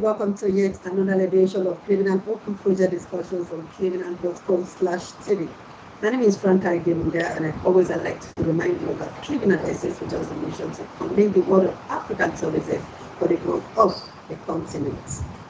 welcome to yet another edition of Clevenard Open Project Discussions on clevenard.com/TV. My name is Franca Idemuda, and I like to remind you that Clevenard exists with just a mission to convey the world of African tourism for the growth of the continent.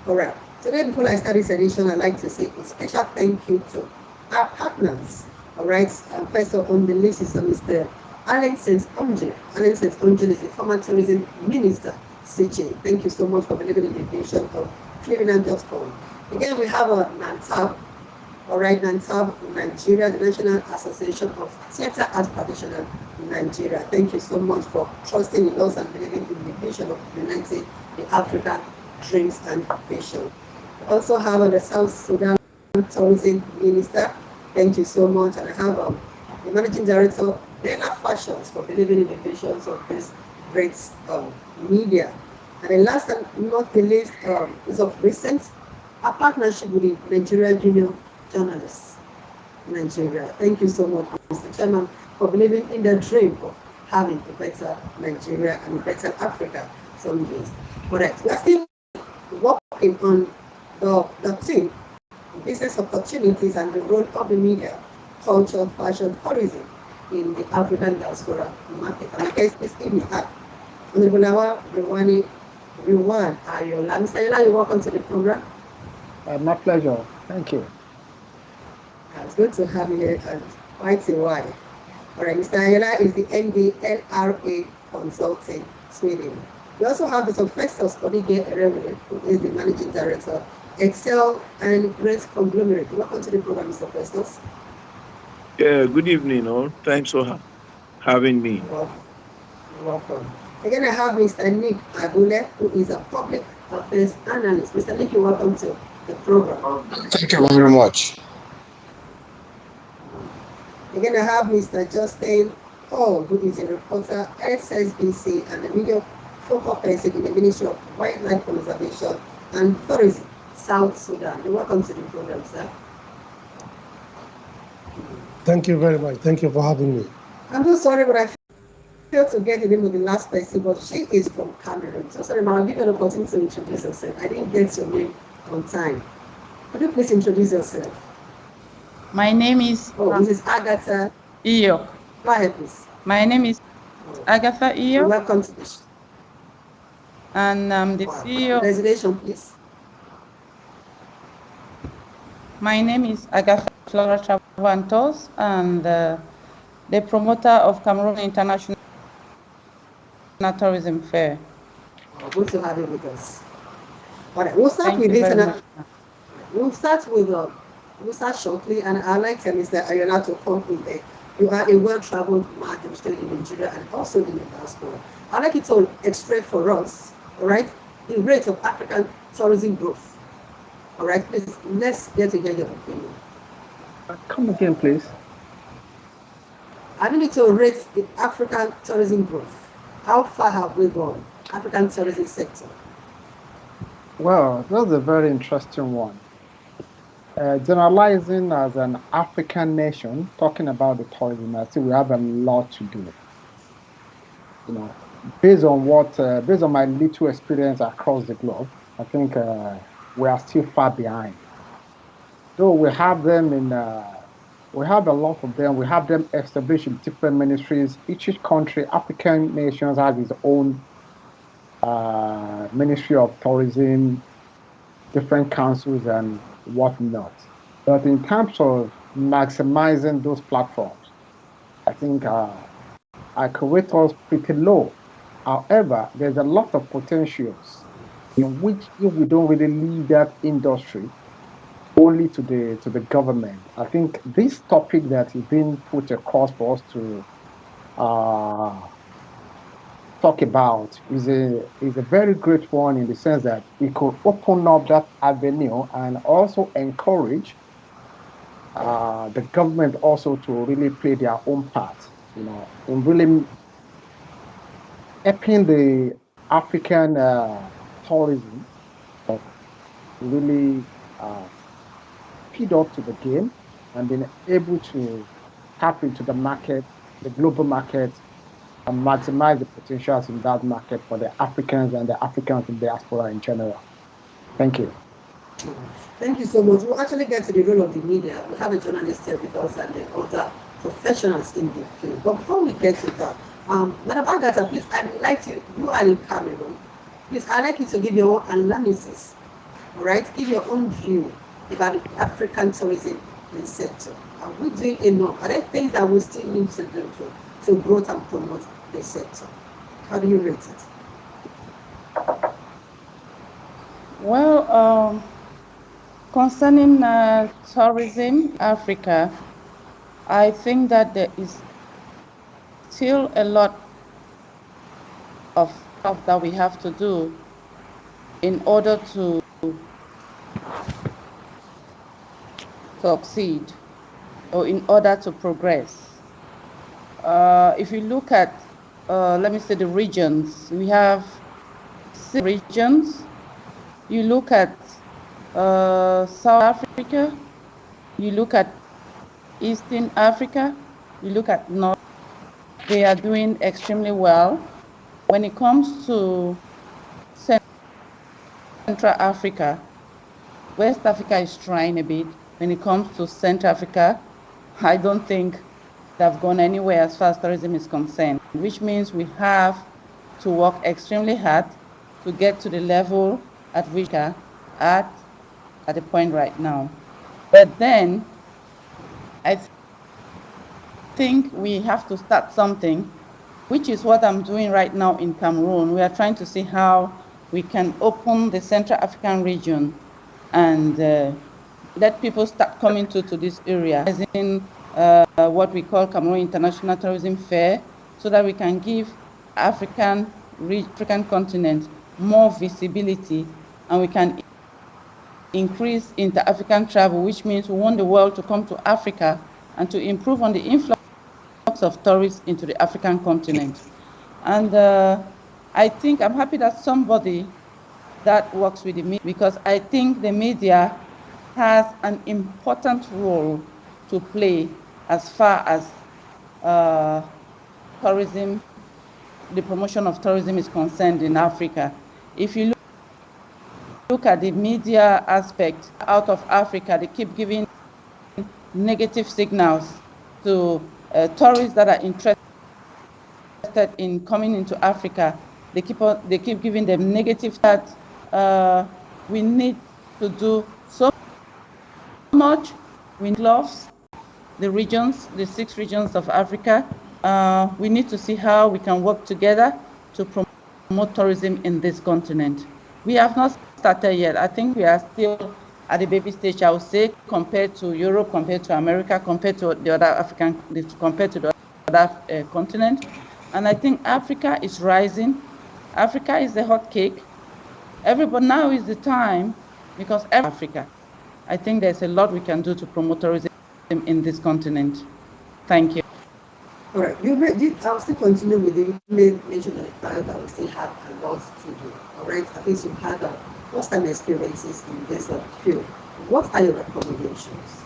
All right, today before I start this edition, I'd like to say a special thank you to our partners. All right, first on the list is Mr. Alex Onje. Alex Onje is the former tourism minister. CJ. Thank you so much for believing in the vision of Clevenard.com. Again, we have a NANTAB, all right, NANTAB Nigeria, the National Association of Theatre Art Practitioners in Nigeria. Thank you so much for trusting in us and believing in the vision of uniting the African dreams and vision. We also have the South Sudan Tourism Minister. Thank you so much. And I have the Managing Director, Dana Fashions, for believing in the visions of this great media. And the last and not the least is of recent a partnership with the Nigerian Junior Journalists in Nigeria. Thank you so much, Mr. Chairman, for believing in the dream of having a better Nigeria and a better Africa some days. Correct. We are still working on the theme, business opportunities and the role of the media, culture, fashion, tourism in the African diaspora market. And I guess this evening, Honorable Rewani Rewan Ayola. Mr. Ayola, you're welcome to the program. My pleasure. Thank you. It's good to have you here and quite a while. All right, Mr. Ayola is the MD LRA Consulting, Sweden. We also have Mr. Festus Odige Erewele, who is the Managing Director, Excel and Grace Conglomerate. Welcome to the program, Mr. Festus. Yeah, good evening, all. Thanks for having me. You're welcome. Again, I have Mr. Nick Agule, who is a public affairs analyst. Mr. Nick, you're welcome to the program. Thank you very much. Again, I have Mr. Justin Paul, who is a reporter, SSBC, and a media focal person in the Ministry of Wildlife Conservation and Tourism, South Sudan. You're welcome to the program, sir. Thank you very much. Thank you for having me. I'm so sorry, but I failed to get the name of the last person, but she is from Cameroon. So sorry, ma'am, I'll give you an opportunity to introduce yourself. I didn't get your name on time. Could you please introduce yourself? My name is Mrs. Agatha Iyo. Go ahead, please. My name is Agatha Iyo. Welcome to the show. And I'm the CEO. Designation, please. My name is Agatha Flora Travantos, and the promoter of Cameroon International Tourism Fair. Good to have you with us. All right, we'll start with this, and we'll start shortly, and I'd like Mr. Ayola to come in there. You are a well-traveled man in Nigeria and also in the diaspora. I'd like you to explain for us, all right, the rate of African tourism growth. All right, please, let's get to hear your opinion. Come again, please. I need to rate the African tourism growth. How far have we gone, African tourism sector? Well, that's a very interesting one. Generalizing as an African nation, talking about the tourism, I think we have a lot to do. You know, based on my little experience across the globe, I think we are still far behind. Though we have them we have a lot of them. We have them established in different ministries. Each country, African nations, has its own Ministry of Tourism, different councils and whatnot. But in terms of maximizing those platforms, I think our rate was pretty low. However, there's a lot of potentials in which if we don't really leave that industry only to the government. I think this topic that is being put across for us to talk about is a very great one, in the sense that it could open up that avenue and also encourage the government also to really play their own part, you know, in really helping the African tourism really speed up to the game and being able to tap into the market, the global market, and maximize the potentials in that market for the Africans and the Africans in diaspora in general. Thank you. Thank you so much. We'll actually get to the role of the media. We have a journalist here with us and then other professionals in the field. But before we get to that, Madam Agatha, please, I'd like you are in Cameroon. Please, I'd like you to give your own analysis, all right? Give your own view about the African tourism sector. Are we doing enough? Are there things that we still need to do to grow and promote the sector? How do you rate it? Well, concerning tourism Africa, I think that there is still a lot of stuff that we have to do in order to succeed or in order to progress. If you look at, let me say, the regions, we have 6 regions. You look at South Africa, you look at Eastern Africa, you look at North, they are doing extremely well. When it comes to Central Africa, West Africa is trying a bit. When it comes to Central Africa, I don't think they've gone anywhere as far as tourism is concerned, which means we have to work extremely hard to get to the level at which we are at the point right now. But then I think we have to start something, which is what I'm doing right now in Cameroon. We are trying to see how we can open the Central African region and let people start coming to this area, as in what we call Cameroon International Tourism Fair, so that we can give African continent more visibility, and we can increase inter-African travel, which means we want the world to come to Africa and to improve on the influx of tourists into the African continent. And I think I'm happy that somebody that works with the media, because I think the media has an important role to play as far as tourism, the promotion of tourism is concerned in Africa. If you look at the media aspect out of Africa, they keep giving negative signals to tourists that are interested in coming into Africa. They keep giving them negative that we need to do so much. We love the regions, the 6 regions of Africa. We need to see how we can work together to promote tourism in this continent. We have not started yet. I think we are still at the baby stage, I would say, compared to Europe, compared to America, compared to the other compared to the other continent. And I think Africa is rising. Africa is the hot cake. Everybody, now is the time, because Africa, I think there's a lot we can do to promote tourism in this continent. Thank you. All right, I'll still continue with the mention of the fact that we still have a lot to do. All right, at least you've had first-time experiences in this field. What are your recommendations?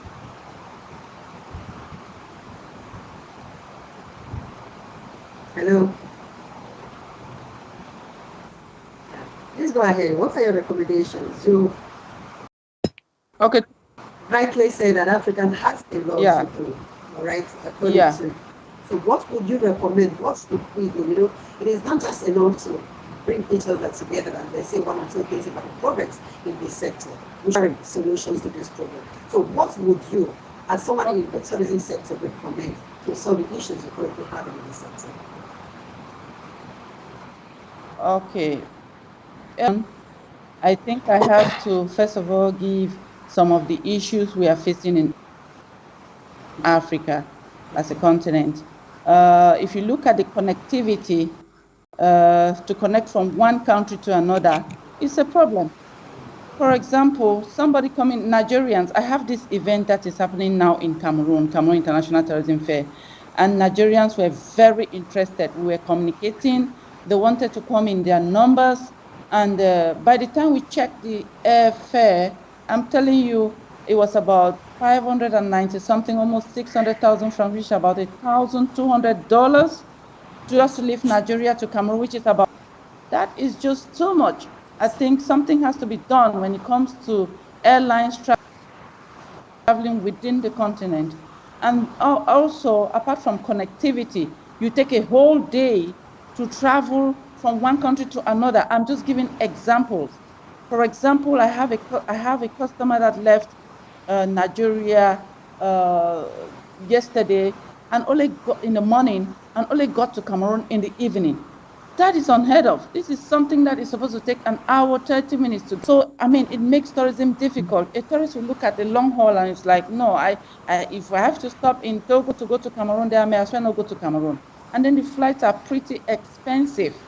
Hello? Please go ahead. What are your recommendations? You rightly say that Africa has a lot to do. All right, according to. So what would you recommend? What would we do? You know, it is not just enough to bring each other together and they say 1 or 2 things about the progress in this sector, which are solutions to this problem. So what would you, as someone in the tourism sector, recommend to solve the issues you currently have in this sector? Okay. I think I have to, first of all, give some of the issues we are facing in Africa as a continent. If you look at the connectivity, to connect from one country to another, it's a problem. For example, somebody coming, Nigerians, I have this event that is happening now in Cameroon International Tourism Fair, and Nigerians were very interested. We were communicating, they wanted to come in their numbers, and by the time we checked the airfare, I'm telling you, it was about 590 something, almost 600,000 francs, which is about $1,200 just to leave Nigeria to Cameroon, which is about, that is just too much. I think something has to be done when it comes to airlines traveling within the continent. And also, apart from connectivity, you take a whole day to travel from one country to another. I'm just giving examples. For example, I have a customer that left Nigeria yesterday and only got in the morning and only got to Cameroon in the evening. That is unheard of. This is something that is supposed to take an hour, 30 minutes to. So, I mean, it makes tourism difficult. A tourist will look at the long haul and it's like, no, if I have to stop in Togo to go to Cameroon, then I may as well not go to Cameroon. And then the flights are pretty expensive.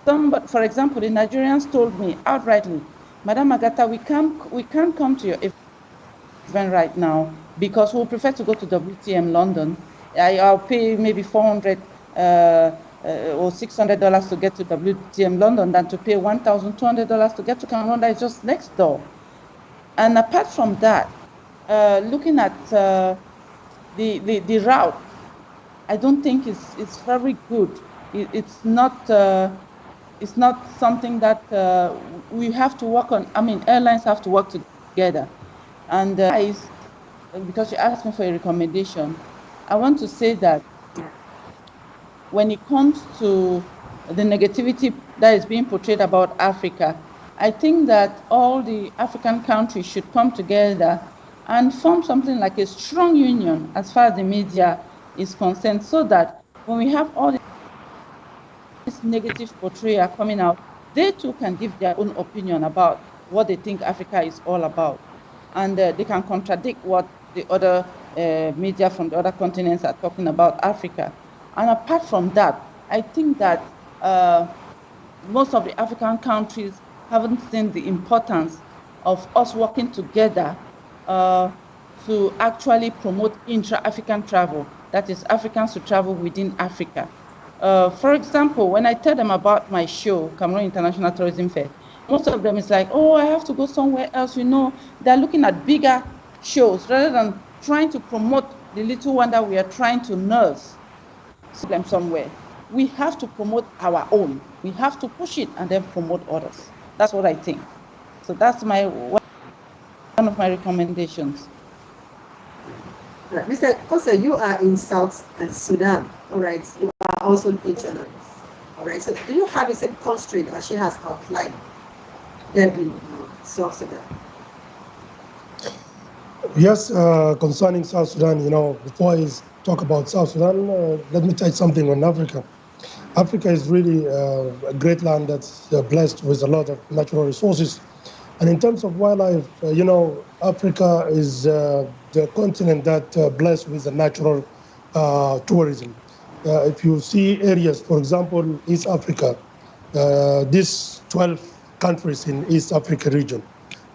For example, the Nigerians told me outrightly, Madam Agata, we can't come to your event right now because we'll prefer to go to WTM London. I'll pay maybe $400 or $600 to get to WTM London than to pay $1,200 to get to Cameroon that is just next door. And apart from that, looking at the route, I don't think it's very good. It's not something that we have to work on. I mean, airlines have to work together. And because you asked me for a recommendation, I want to say that when it comes to the negativity that is being portrayed about Africa, I think that all the African countries should come together and form something like a strong union as far as the media is concerned, so that when we have all this negative portrayal coming out, they too can give their own opinion about what they think Africa is all about. And they can contradict what the other media from the other continents are talking about Africa. And apart from that, I think that most of the African countries haven't seen the importance of us working together to actually promote intra-African travel, that is, Africans to travel within Africa. For example, when I tell them about my show, Cameroon International Tourism Fair, most of them is like, oh, I have to go somewhere else. You know, they're looking at bigger shows rather than trying to promote the little one that we are trying to nurse them somewhere. We have to promote our own. We have to push it and then promote others. That's what I think. So that's one of my recommendations. Right. Mr. Kosa, you are in South Sudan, all right? You are also in journalist, all right? So do you have the same constraint as she has outlined there in South Sudan? Yes, concerning South Sudan, you know, before I talk about South Sudan, let me touch something on Africa. Africa is really a great land that's blessed with a lot of natural resources. And in terms of wildlife, you know, Africa is the continent that blessed with a natural tourism. If you see areas, for example, East Africa, these 12 countries in East Africa region,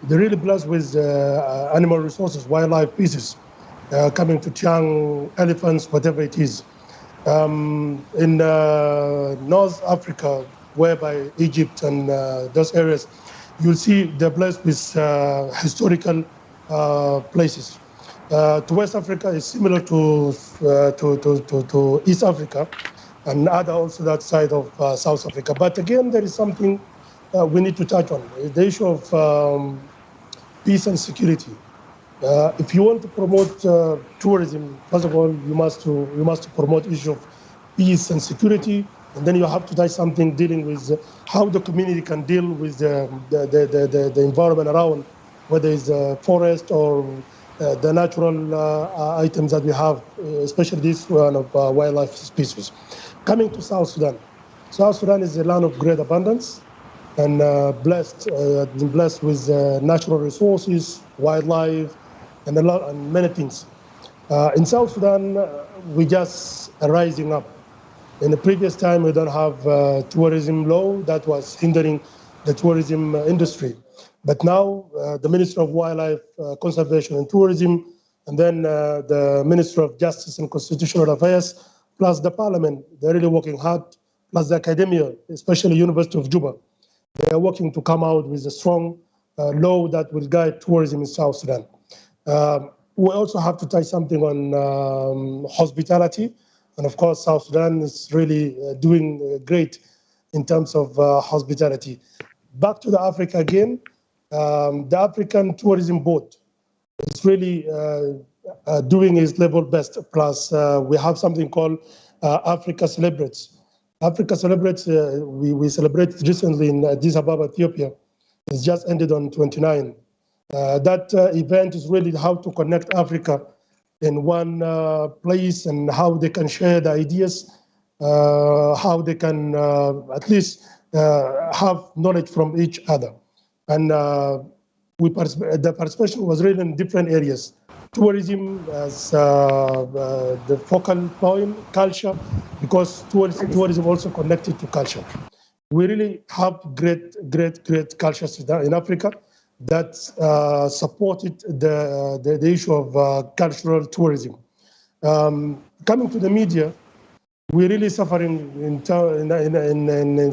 they're really blessed with animal resources, wildlife pieces, coming to Tiang, elephants, whatever it is. In North Africa, whereby Egypt and those areas, you'll see they're blessed with historical places. To West Africa is similar to East Africa, and other also that side of South Africa. But again, there is something we need to touch on, the issue of peace and security. If you want to promote tourism, first of all, you must promote issue of peace and security, and then you have to touch something dealing with how the community can deal with the environment around, whether it's forest or the natural items that we have, especially this one of wildlife species. Coming to South Sudan. South Sudan is a land of great abundance and blessed with natural resources, wildlife, and many things. In South Sudan, we just are rising up. In the previous time, we don't have tourism law that was hindering the tourism industry. But now, the Minister of Wildlife Conservation and Tourism, and then the Minister of Justice and Constitutional Affairs, plus the Parliament, they're really working hard, plus the academia, especially University of Juba. They are working to come out with a strong law that will guide tourism in South Sudan. We also have to touch something on hospitality. And of course, South Sudan is really doing great in terms of hospitality. back to the Africa again, the African Tourism Board is really doing its level best. Plus, we have something called Africa Celebrates. Africa Celebrates, we celebrated recently in Addis Ababa, Ethiopia. It's just ended on 29. That event is really how to connect Africa in one place and how they can share the ideas, how they can at least have knowledge from each other. And the participation was really in different areas. Tourism as the focal point, culture, because tourism also connected to culture. We really have great cultures in Africa that supported the issue of cultural tourism. Coming to the media, we're really suffering in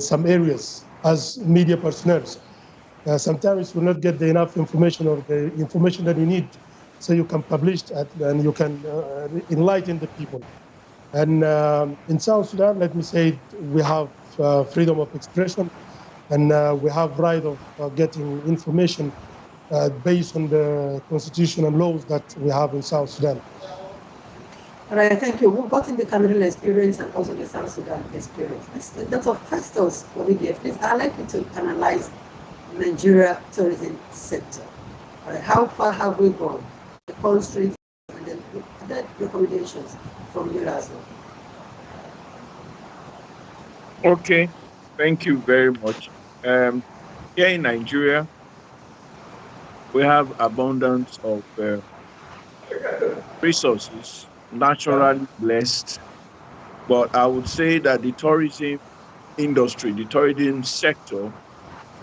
some areas as media personnel. Sometimes you will not get the enough information or the information that you need so you can publish and you can enlighten the people. And in South Sudan, let me say, we have freedom of expression, and we have right of getting information based on the constitution and laws that we have in South Sudan. All right, thank you. Both in the Cameroon experience and also the South Sudan experience. That's of factors for the gift. I'd like you to analyze Nigeria tourism sector. All right, how far have we gone? The constraints and the recommendations from you as well. Okay, thank you very much. Here in Nigeria, we have abundance of resources, naturally blessed, but I would say that the tourism industry, the tourism sector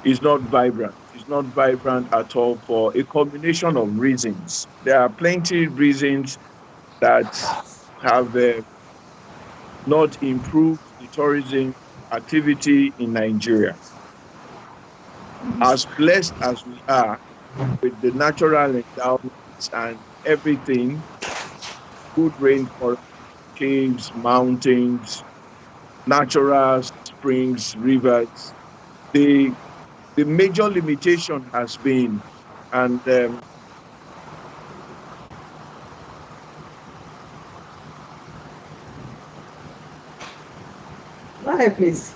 is not vibrant. It's not vibrant at all for a combination of reasons. There are plenty of reasons that have not improved the tourism activity in Nigeria. As blessed as we are with the natural endowments and everything, good rainforest, caves, mountains, natural springs, rivers, the major limitation has been, and Go ahead, please.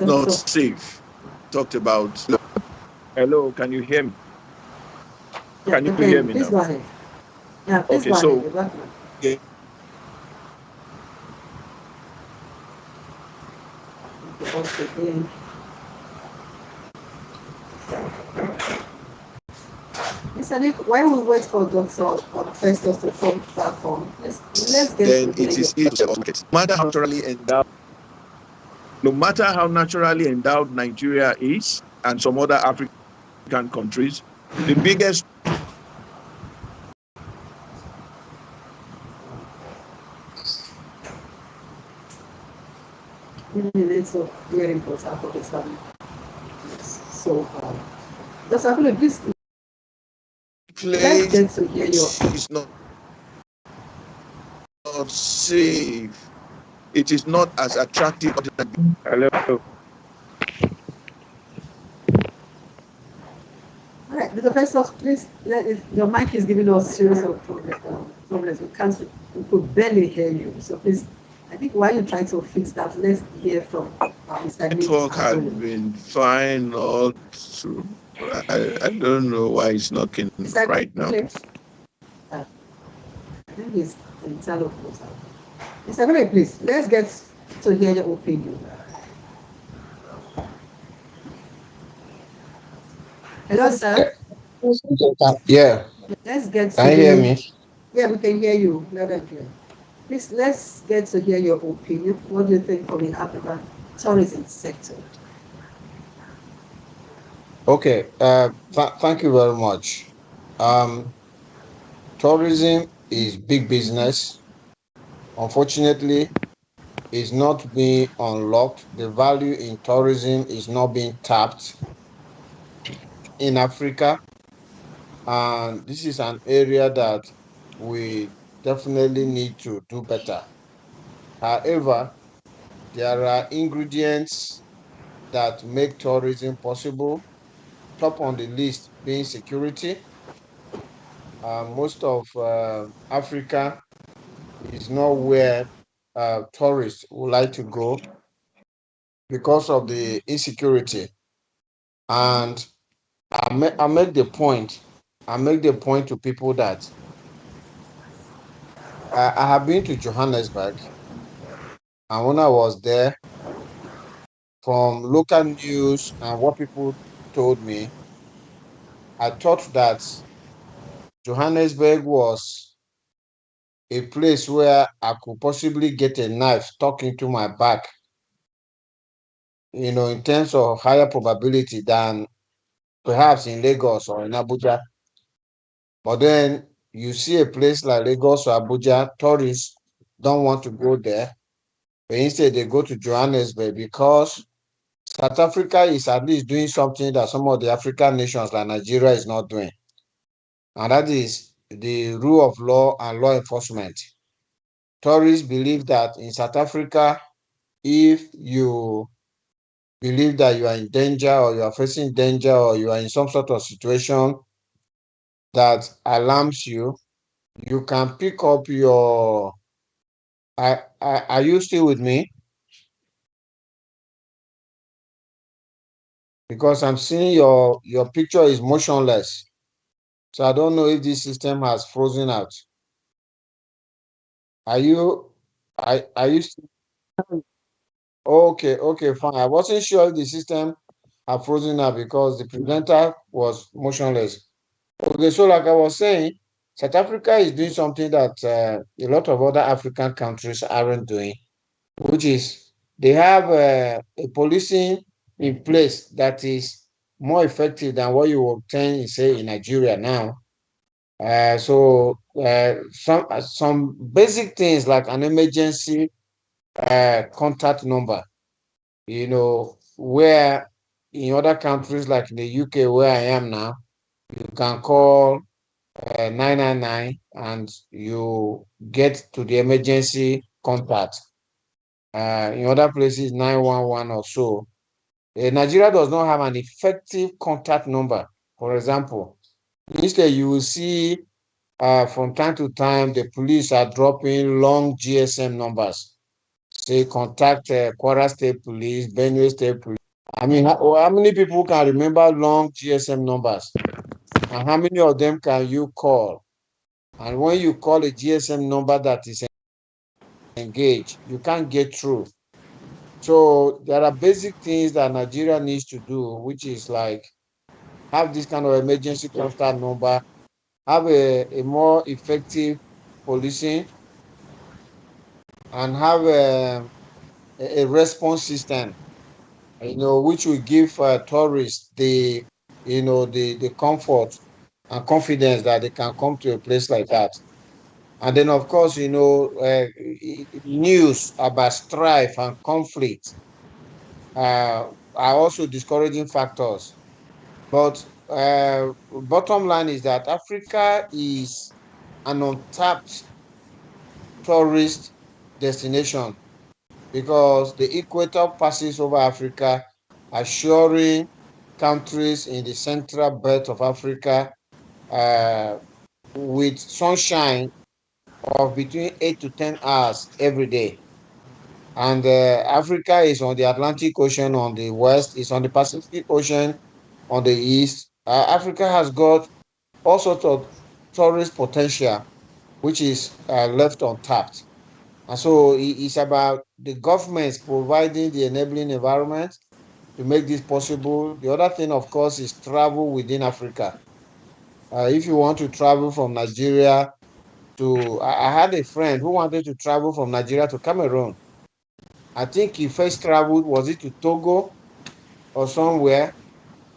not safe. Talked about. Hello, can you hear me? Yeah, can you hear me please now? Go ahead. Yeah, please Okay, go so ahead. yeah. Mr. Nick, while we wait for Dr. Festus to come platform, let's get then to it is easy to say, okay, no matter how naturally endowed Nigeria is and some other African countries, the biggest it's so very important for this family. So Dr. Akule, please let's get to hear your is not safe. It is not as attractive. Hello. All right, Mr. Festus, please, your mic is giving us serious problems. We could barely hear you. So please, I think while you try to fix that, let's hear from Mr. Nick. Network has been fine all through. I don't know why it's not working right now. I think it's internal closer. Mr. Akule, please, let's get to hear your opinion. Hello, sir. Yeah. Let's get to Can you hear me? Yeah, we can hear you loud and clear. Please, let's get to hear your opinion. What do you think of the African tourism sector? Okay. Thank you very much. Tourism is big business. Unfortunately, it's not being unlocked. The value in tourism is not being tapped in Africa. And this is an area that we definitely need to do better. However, there are ingredients that make tourism possible. Top on the list being security. Most of Africa is not where tourists would like to go because of the insecurity. And I make the point to people that I have been to Johannesburg, and when I was there, from local news and what people told me, I thought that Johannesburg was a place where I could possibly get a knife stuck into my back, in terms of higher probability than perhaps in Lagos or in Abuja. But then you see a place like Lagos or Abuja, tourists don't want to go there, but instead they go to Johannesburg because South Africa is at least doing something that some of the African nations like Nigeria is not doing. And that is the rule of law and law enforcement. Tourists believe that in South Africa, if you believe that you are in danger or you are facing danger or you are in some sort of situation that alarms you, you can pick up your. Are you still with me? Because I'm seeing your picture is motionless. So I don't know if this system has frozen out. Are you are you still? Okay, fine. I wasn't sure if the system had frozen out because the presenter was motionless. Okay, so like I was saying, South Africa is doing something that a lot of other African countries aren't doing, which is they have a policing in place that is more effective than what you obtain, say, in Nigeria now. Some basic things like an emergency contact number, where in other countries like the UK where I am now, you can call 999 and you get to the emergency contact. In other places, 911 or so. Nigeria does not have an effective contact number. For example, instead you will see from time to time the police are dropping long GSM numbers. Say contact Kwara State Police, Benue State Police. I mean, how many people can remember long GSM numbers? And how many of them can you call? And when you call a GSM number that is engaged, you can't get through. So there are basic things that Nigeria needs to do, which is like have this kind of emergency contact number, have a more effective policing, and have a response system, which will give tourists the comfort and confidence that they can come to a place like that. And then, of course, news about strife and conflict are also discouraging factors. But bottom line is that Africa is an untapped tourist destination because the equator passes over Africa, assuring countries in the central belt of Africa with sunshine of between 8 to 10 hours every day. And Africa is on the Atlantic Ocean on the west, is on the Pacific Ocean on the east. Africa has got all sorts of tourist potential, which is left untapped. And so it's about the governments providing the enabling environment to make this possible. The other thing, of course, is travel within Africa. If you want to travel from Nigeria I had a friend who wanted to travel from Nigeria to Cameroon. I think he first traveled, was it to Togo or somewhere,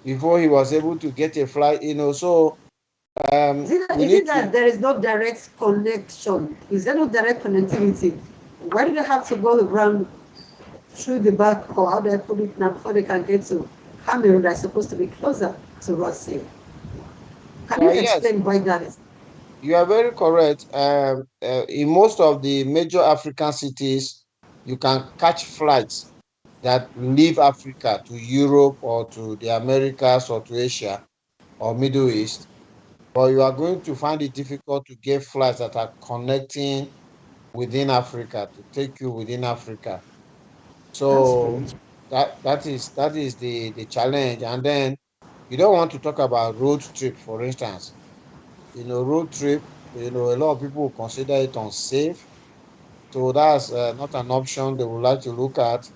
before he was able to get a flight, so Is it that there is no direct connection? Is there no direct connectivity? Why do they have to go around through the back, or how do I put it now, before they can get to Cameroon that's supposed to be closer to Russia? Can you explain why that is? You are very correct. In most of the major African cities, You can catch flights that leave Africa to Europe or to the Americas or to Asia or Middle East, but you are going to find it difficult to get flights that are connecting within Africa to take you within Africa. So that is the challenge. And then you don't want to talk about road trip, for instance. Road trip, a lot of people consider it unsafe. So that's not an option they would like to look at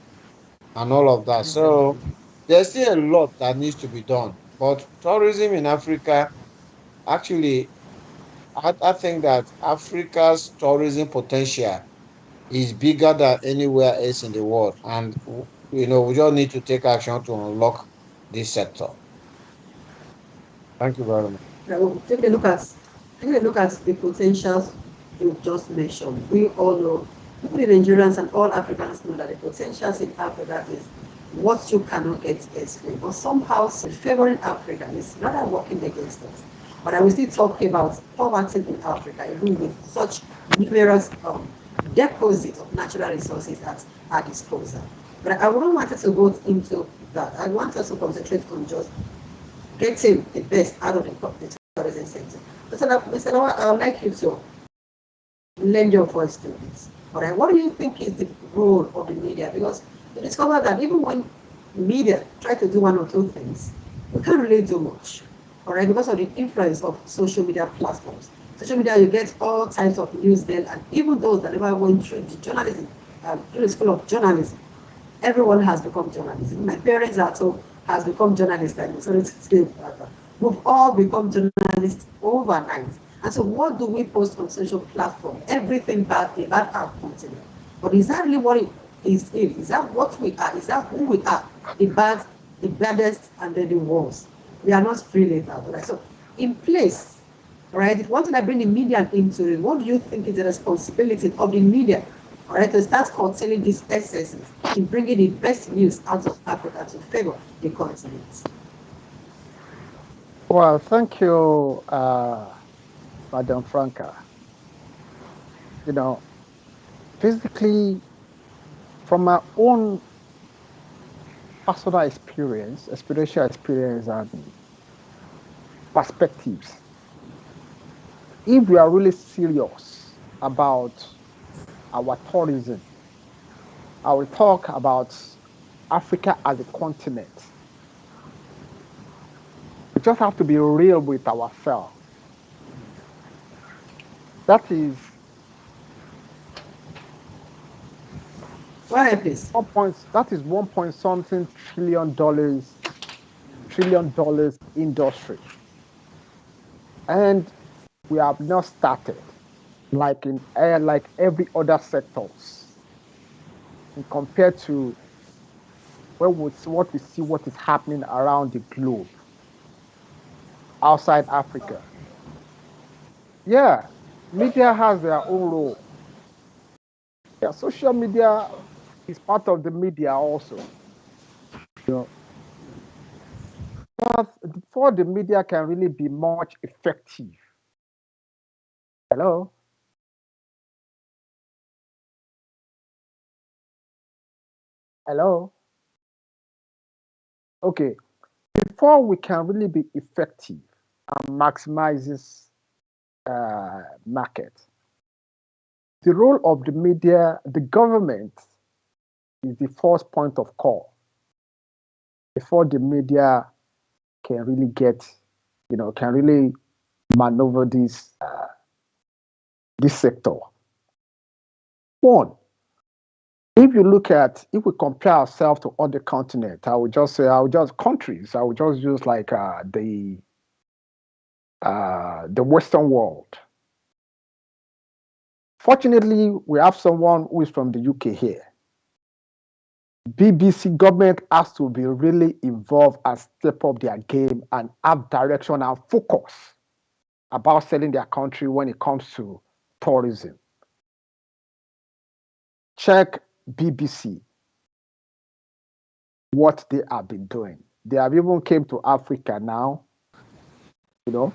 and all of that. So there's still a lot that needs to be done. But tourism in Africa, actually, I think that Africa's tourism potential is bigger than anywhere else in the world. And, we just need to take action to unlock this sector. Thank you very much. Take a look at the potentials you just mentioned. We all know, the Nigerians and all Africans know that the potentials in Africa is what you cannot get elsewhere. But somehow favoring Africa is rather working against us. But I will still talk about poverty in Africa, even with such numerous deposits of natural resources at our disposal. But I wouldn't want us to go into that. I want us to concentrate on just getting the best out of the tourism sector. Mr. Noah, I would like you to lend your voice to this. All right, what do you think is the role of the media? Because you discover that even when media try to do one or two things, we can't really do much. All right, because of the influence of social media platforms. Social media, you get all types of news there, and even those that never went through the journalism, through the school of journalism, everyone has become journalists. My parents at home has become journalists. I'm sorry to say that. We've all become journalists overnight. And so what do we post on social platforms? Everything bad about our continent. But is that really what it is? Is that what we are? Is that who we are? The bad, the baddest, and then the worst. We are not really that. Right? So in place, right, if one I bring the media into it, what do you think is the responsibility of the media? All right, to start curtailing these excesses in bringing the best news out of Africa to favor the continent. Well, thank you, Madam Franca. Basically, from my own personal experience, experiential experience, and perspectives, if we are really serious about our tourism, I will talk about Africa as a continent. We just have to be real with ourselves. That is Please. that is 1 something trillion dollars industry. And we have not started like every other sectors. And compared to what is happening around the globe outside Africa. Yeah, media has their own role. Yeah, social media is part of the media also. But before the media can really be much effective. Hello? Hello? Okay. Before we can really be effective and maximizes market, the role of the media, the government is the first point of call before the media can really can really maneuver this sector. One, if we compare ourselves to other continents, I would just countries. I would just use like the Western world. Fortunately, we have someone who is from the UK here. BBC government has to be really involved and step up their game and have direction and focus about selling their country when it comes to tourism. Check BBC, what they have been doing. They have even came to Africa now, to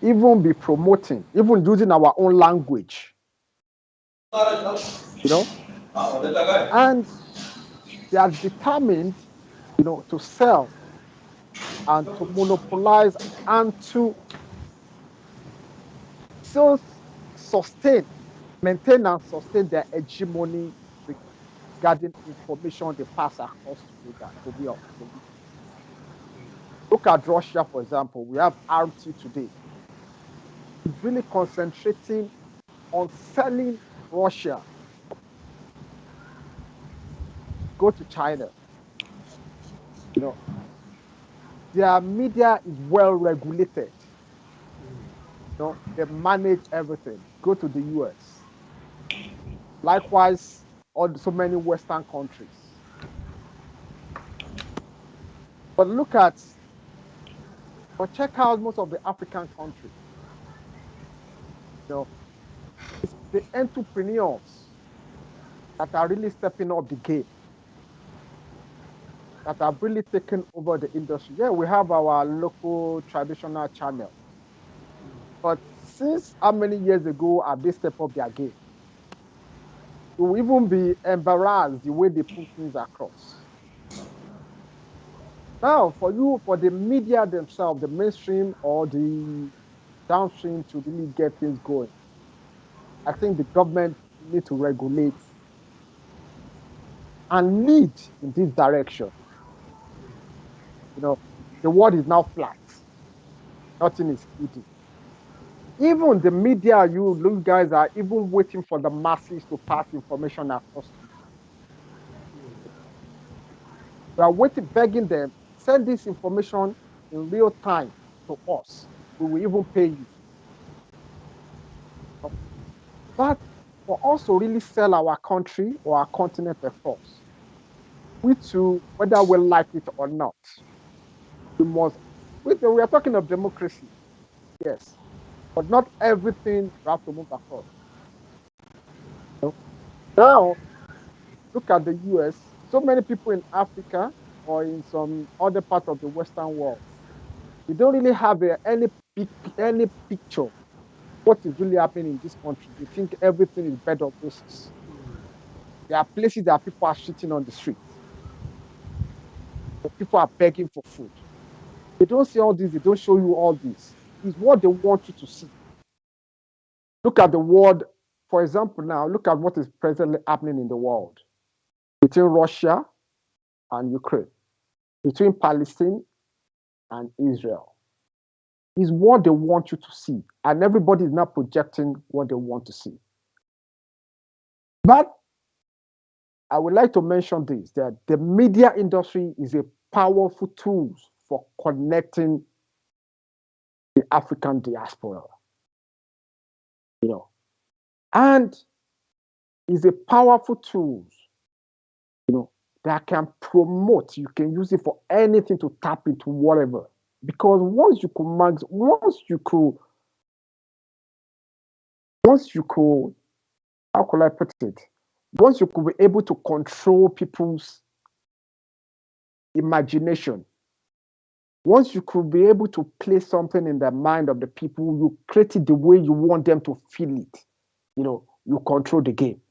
even be promoting, even using our own language, And they are determined, to sell and to monopolize and to still maintain and sustain their hegemony regarding information they pass across to we. Look at Russia, for example. We have RT today. It's really concentrating on selling Russia. Go to China. Their media is well regulated. They manage everything. Go to the US. Likewise, on so many Western countries. But check out most of the African countries. It's the entrepreneurs that are really stepping up the game, that have really taken over the industry. Yeah, we have our local traditional channel. But since how many years ago have they stepped up their game? You will even be embarrassed the way they put things across. Now, for the media themselves, the mainstream or the downstream to really get things going, I think the government need to regulate and lead in this direction. The world is now flat. Nothing is hidden. Even the media, you guys are even waiting for the masses to pass information across to you. We are waiting, begging them, send this information in real time to us. We will even pay you. But for us to really sell our country or our continent by force, we too, whether we like it or not, we are talking of democracy, yes, but not everything we have to move across. Now, look at the US. So many people in Africa or in some other part of the Western world, they don't really have any picture of what is really happening in this country. They think everything is bed of roses. There are places that people are shitting on the streets. People are begging for food. They don't see all this. They don't show you all this. It's what they want you to see. Look at the world. For example, now, look at what is presently happening in the world between Russia and Ukraine, between Palestine and Israel. Is what they want you to see. And everybody is now projecting what they want to see. But I would like to mention this, that the media industry is a powerful tool for connecting the African diaspora. And is a powerful tool, that can promote. You can use it for anything to tap into whatever. Because once you could, how could I put it? Once you could be able to control people's imagination, once you could be able to place something in the mind of the people, you create it the way you want them to feel it. You control the game.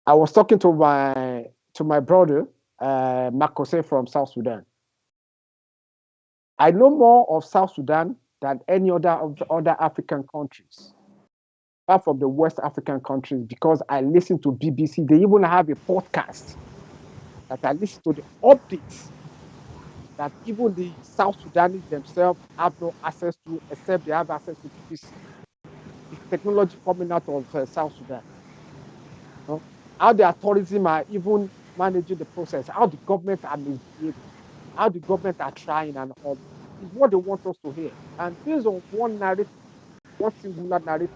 I was talking to my brother, Makose from South Sudan. I know more of South Sudan than any other of the other African countries, apart from the West African countries, because I listen to BBC. They even have a podcast that I listen to the updates that even the South Sudanese themselves have no access to, except they have access to BBC. The technology coming out of South Sudan. How their tourism are even managing the process, how the government are misbehaving, how the government are trying and all is what they want us to hear. And based on one narrative, one singular narrative,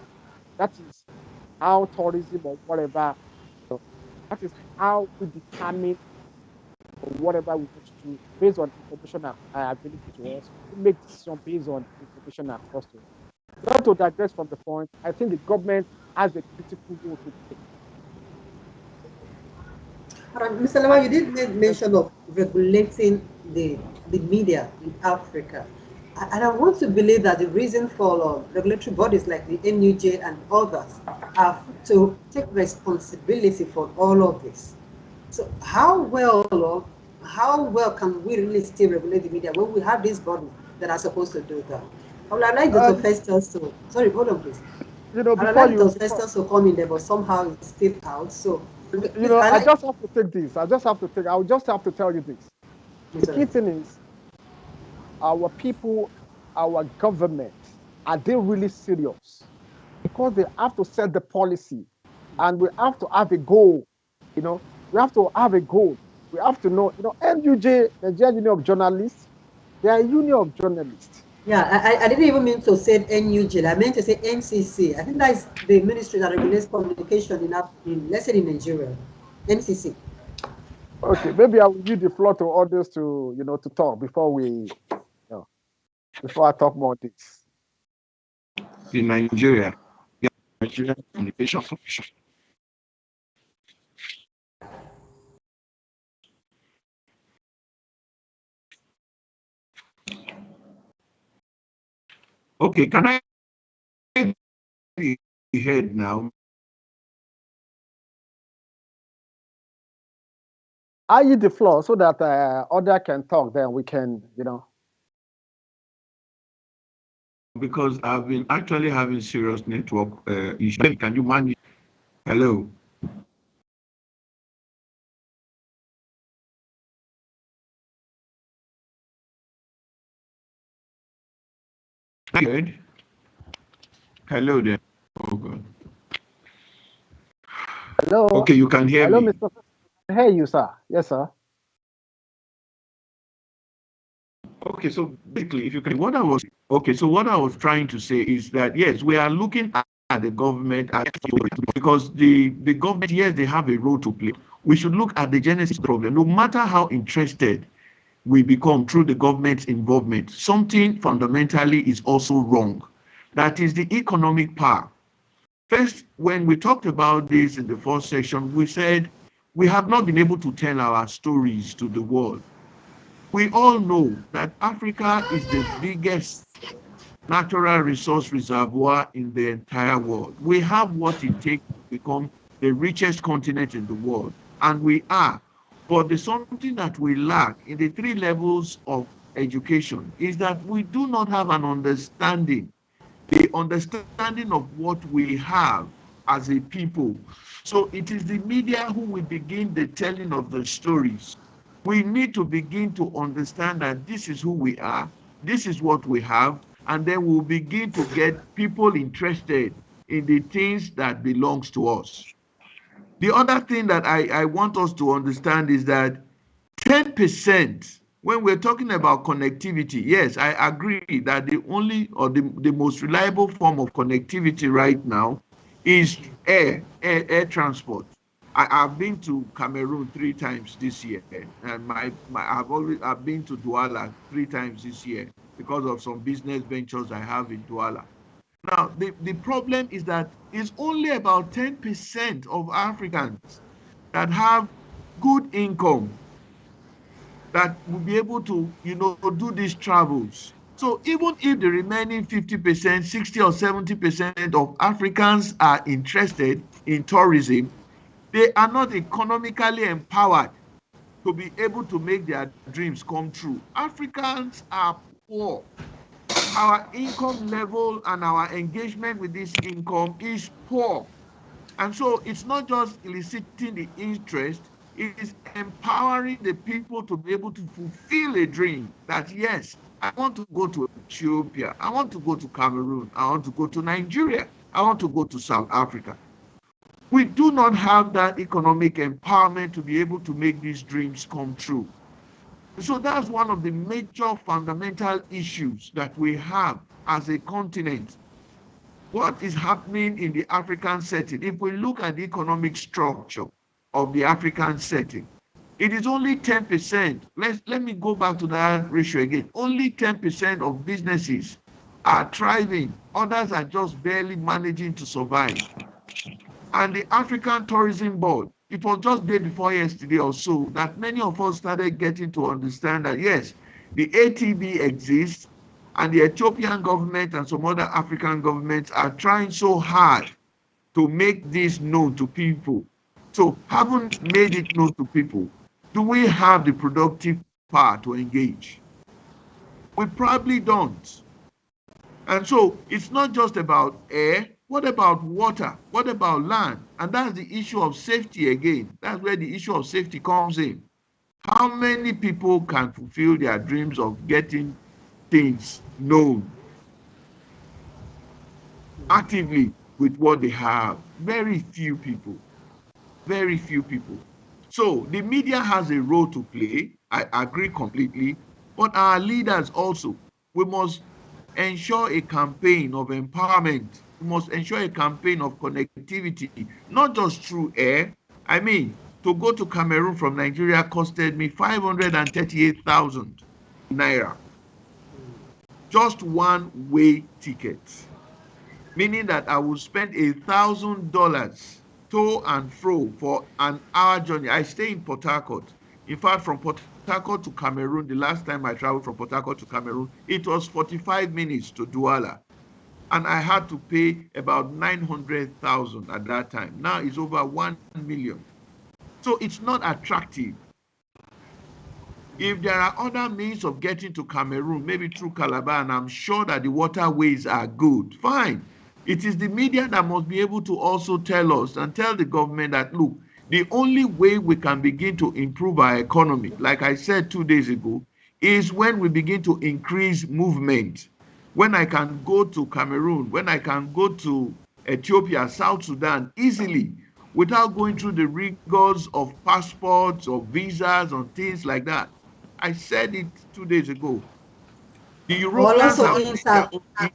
that is how tourism or whatever, that is how we determine whatever we want to do based on information available to us. We make decisions based on information across to us. Not to digress from the point, I think the government has a critical role to play. Mr. Lawa, you did make mention of regulating the media in Africa. And I want to believe that the reason for regulatory bodies like the NUJ and others are to take responsibility for all of this. So how well can we really still regulate the media when we have these bodies that are supposed to do that? I would like Dr. Festus to, sorry, hold on please. I would like Dr. Festus to come in there, but somehow it's still out. So, I just have to take this. I will just have to tell you this. The key thing is our people, our government, are they really serious? Because they have to set the policy and we have to have a goal. We have to have a goal. We have to know, NUJ, Nigerian Union of Journalists, they are a union of journalists. Yeah, I didn't even mean to say NUJ. I meant to say NCC. I think that is the ministry that regulates communication let's say in Nigeria. NCC. Okay, maybe I will give the floor to others to talk before before I talk more things. In Nigeria, Nigerian Communication Commission. Okay, can I be heard now? I use the floor so that other can talk. Then we can, Because I've been actually having serious network issues. Can you manage? Hello. Good. Hello there. Oh God. Hello. Okay, you can hear me. Hello, Mr. I hear you, sir. Yes, sir. Okay, so basically, if you can, what I was trying to say is that yes, we are looking at the government because the government, yes, they have a role to play. We should look at the genesis problem. No matter how interested we become through the government's involvement, something fundamentally is also wrong. That is the economic power. First, when we talked about this in the first section, we said we have not been able to tell our stories to the world. We all know that Africa is the biggest natural resource reservoir in the entire world. We have what it takes to become the richest continent in the world, and we are. But the something that we lack in the three levels of education is that we do not have an understanding, the understanding of what we have as a people. So it is the media who will begin the telling of the stories. We need to begin to understand that this is who we are, this is what we have, and then we'll begin to get people interested in the things that belongs to us. The other thing that I want us to understand is that 10%, when we're talking about connectivity, yes, I agree that the only or the most reliable form of connectivity right now is air transport. I've been to Cameroon 3 times this year, and I've been to Douala 3 times this year because of some business ventures I have in Douala. Now, the problem is that it's only about 10% of Africans that have good income that will be able to, do these travels. So even if the remaining 50%, 60 or 70% of Africans are interested in tourism, they are not economically empowered to be able to make their dreams come true. Africans are poor. Our income level and our engagement with this income is poor. And so it's not just eliciting the interest, it is empowering the people to be able to fulfill a dream that, yes, I want to go to Ethiopia, I want to go to Cameroon, I want to go to Nigeria, I want to go to South Africa. We do not have that economic empowerment to be able to make these dreams come true. So that's one of the major fundamental issues that we have as a continent. What is happening in the African setting? If we look at the economic structure of the African setting, it is only 10%. Let me go back to that ratio again. Only 10% of businesses are thriving. Others are just barely managing to survive. And the African Tourism Board, it was just day before yesterday or so that many of us started getting to understand that, yes, the ATB exists, And the Ethiopian government and some other African governments are trying so hard to make this known to people. So, haven't made it known to people. Do we have the productive power to engage? We probably don't. And so, it's not just about air. What about water? What about land? And that's the issue of safety again. That's where the issue of safety comes in. How many people can fulfill their dreams of getting things known actively with what they have? Very few people. Very few people. So the media has a role to play. I agree completely. But our leaders also, we must ensure a campaign of empowerment. We must ensure a campaign of connectivity, not just through air. I mean, to go to Cameroon from Nigeria costed me 538,000 naira. Just one way ticket, meaning that I will spend $1,000 to and fro for an hour journey. I stay in Port Harcourt. In fact, from Port Harcourt to Cameroon, the last time I traveled from Port Harcourt to Cameroon, it was 45 minutes to Douala. And I had to pay about 900,000 at that time. Now it's over 1 million. So it's not attractive. If there are other means of getting to Cameroon, maybe through Calabar, and I'm sure that the waterways are good, fine. It is the media that must be able to also tell us and tell the government that, look, the only way we can begin to improve our economy, like I said 2 days ago, is when we begin to increase movement. When I can go to Cameroon, when I can go to Ethiopia, South Sudan easily, without going through the rigors of passports or visas or things like that. I said it 2 days ago. The Europeans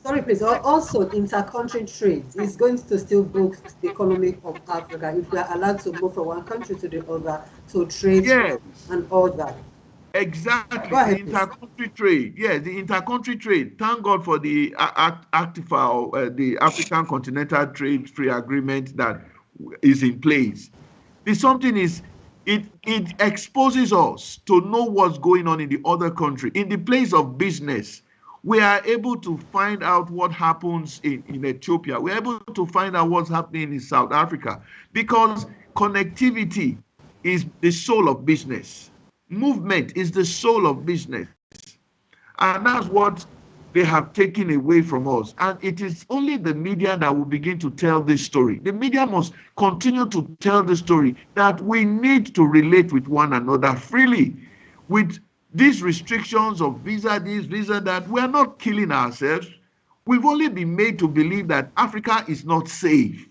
sorry, please. Also, inter-country trade is going to still boost the economy of Africa if we are allowed to move from one country to the other to trade and all that. Exactly. The inter-country trade. Yes, the inter-country trade. Thank God for the ACTFA, the African Continental Trade Free Agreement that is in place. The something is, it exposes us to know what's going on in the other country. In the place of business, we are able to find out what happens in Ethiopia. We're able to find out what's happening in South Africa, because connectivity is the soul of business. Movement is the soul of business. And that's what they have taken away from us. And it is only the media that will begin to tell this story. The media must continue to tell the story that we need to relate with one another freely. With these restrictions of visa this, visa that, we are not killing ourselves. We've only been made to believe that Africa is not safe.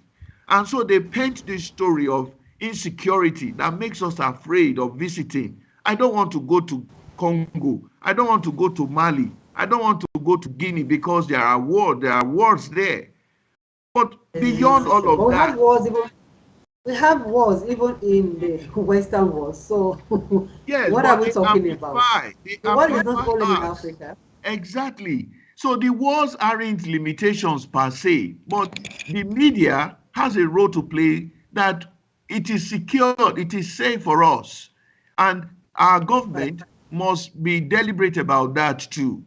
And so they paint this story of insecurity that makes us afraid of visiting. I don't want to go to Congo. I don't want to go to Mali. I don't want to go to Guinea because there are wars there. But beyond all of that, we have wars even in the Western world. So yes, what are we talking about? The war is not only in Africa. Exactly. So the wars aren't limitations per se, but the media has a role to play that it is secured, it is safe for us. And our government must be deliberate about that too.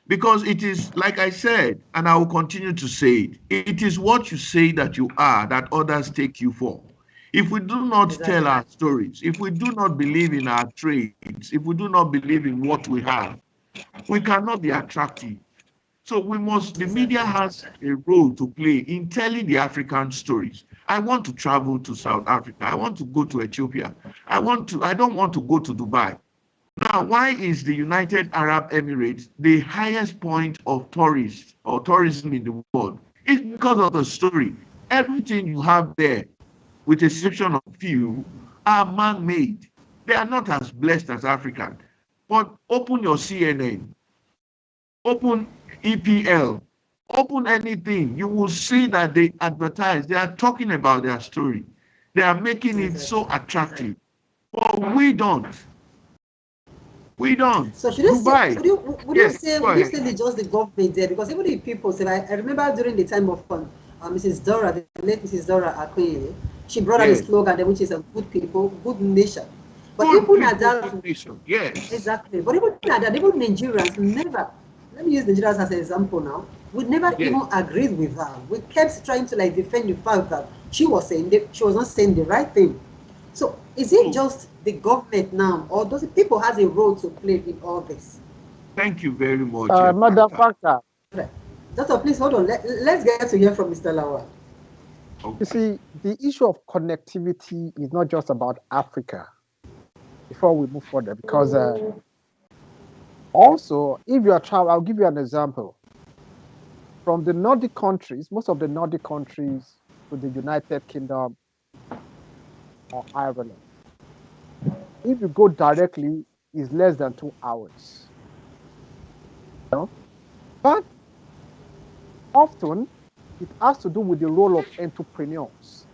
Because it is, like I said, and I will continue to say it, it is what you say that you are that others take you for. If we do not tell our stories, if we do not believe in our trades, if we do not believe in what we have, we cannot be attractive. So we must, the media has a role to play in telling the African stories. I want to travel to South Africa. I want to go to Ethiopia. I don't want to go to Dubai. Now, why is the United Arab Emirates the highest point of tourists or tourism in the world? It's because of the story. Everything you have there, with the exception of few, are man-made. They are not as blessed as African. But open your CNN, open EPL, open anything, you will see that they advertise, they are talking about their story. They are making it so attractive. But we don't. We don't. So should Dubai. Would you say it's just the government there? Because even the people say, I remember during the time of Mrs. Dora, the late Mrs. Dora Akoye, she brought out a slogan which is a good people, good nation. But even at that, yes, exactly. But even at that, even Nigerians never let me use Nigeria as an example now. We never even agreed with her. We kept trying to like defend the fact that she was not saying the right thing. So is it just the government now, or does it, people has a role to play in all this? Thank you very much. Madam Factor. Right. Doctor, please hold on. Let's get to hear from Mr. Lawal. Okay. You see, the issue of connectivity is not just about Africa. Before we move further, because also, if you are traveling, I'll give you an example. From the Nordic countries, most of the Nordic countries to the United Kingdom or Ireland, if you go directly, it's less than 2 hours. You know? But often, it has to do with the role of entrepreneurs.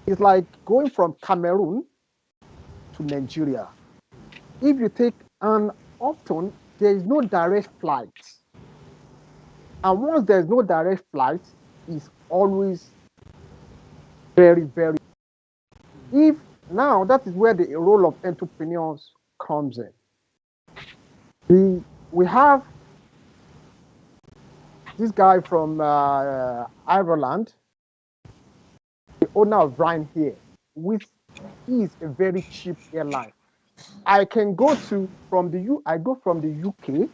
It's like going from Cameroon to Nigeria. If you take, and often there is no direct flight. And once there's no direct flight, it's always very, very. If now that is where the role of entrepreneurs comes in. We have this guy from Ireland, the owner of Ryan here, which is a very cheap airline. I can go from the UK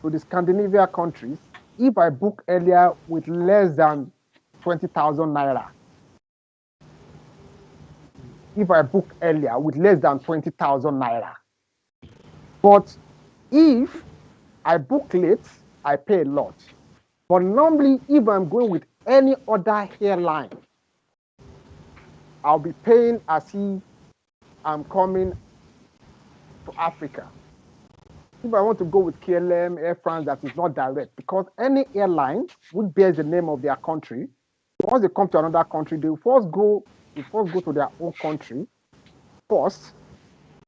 to the Scandinavia countries if I book earlier with less than 20,000 naira. If I book earlier with less than 20,000 naira. But if I book late, I pay a lot. But normally, if I'm going with any other airline, I'll be paying as if I'm coming to Africa. If I want to go with KLM, Air France, that is not direct, because any airline which bears the name of their country, once they come to another country, they first go to their own country, first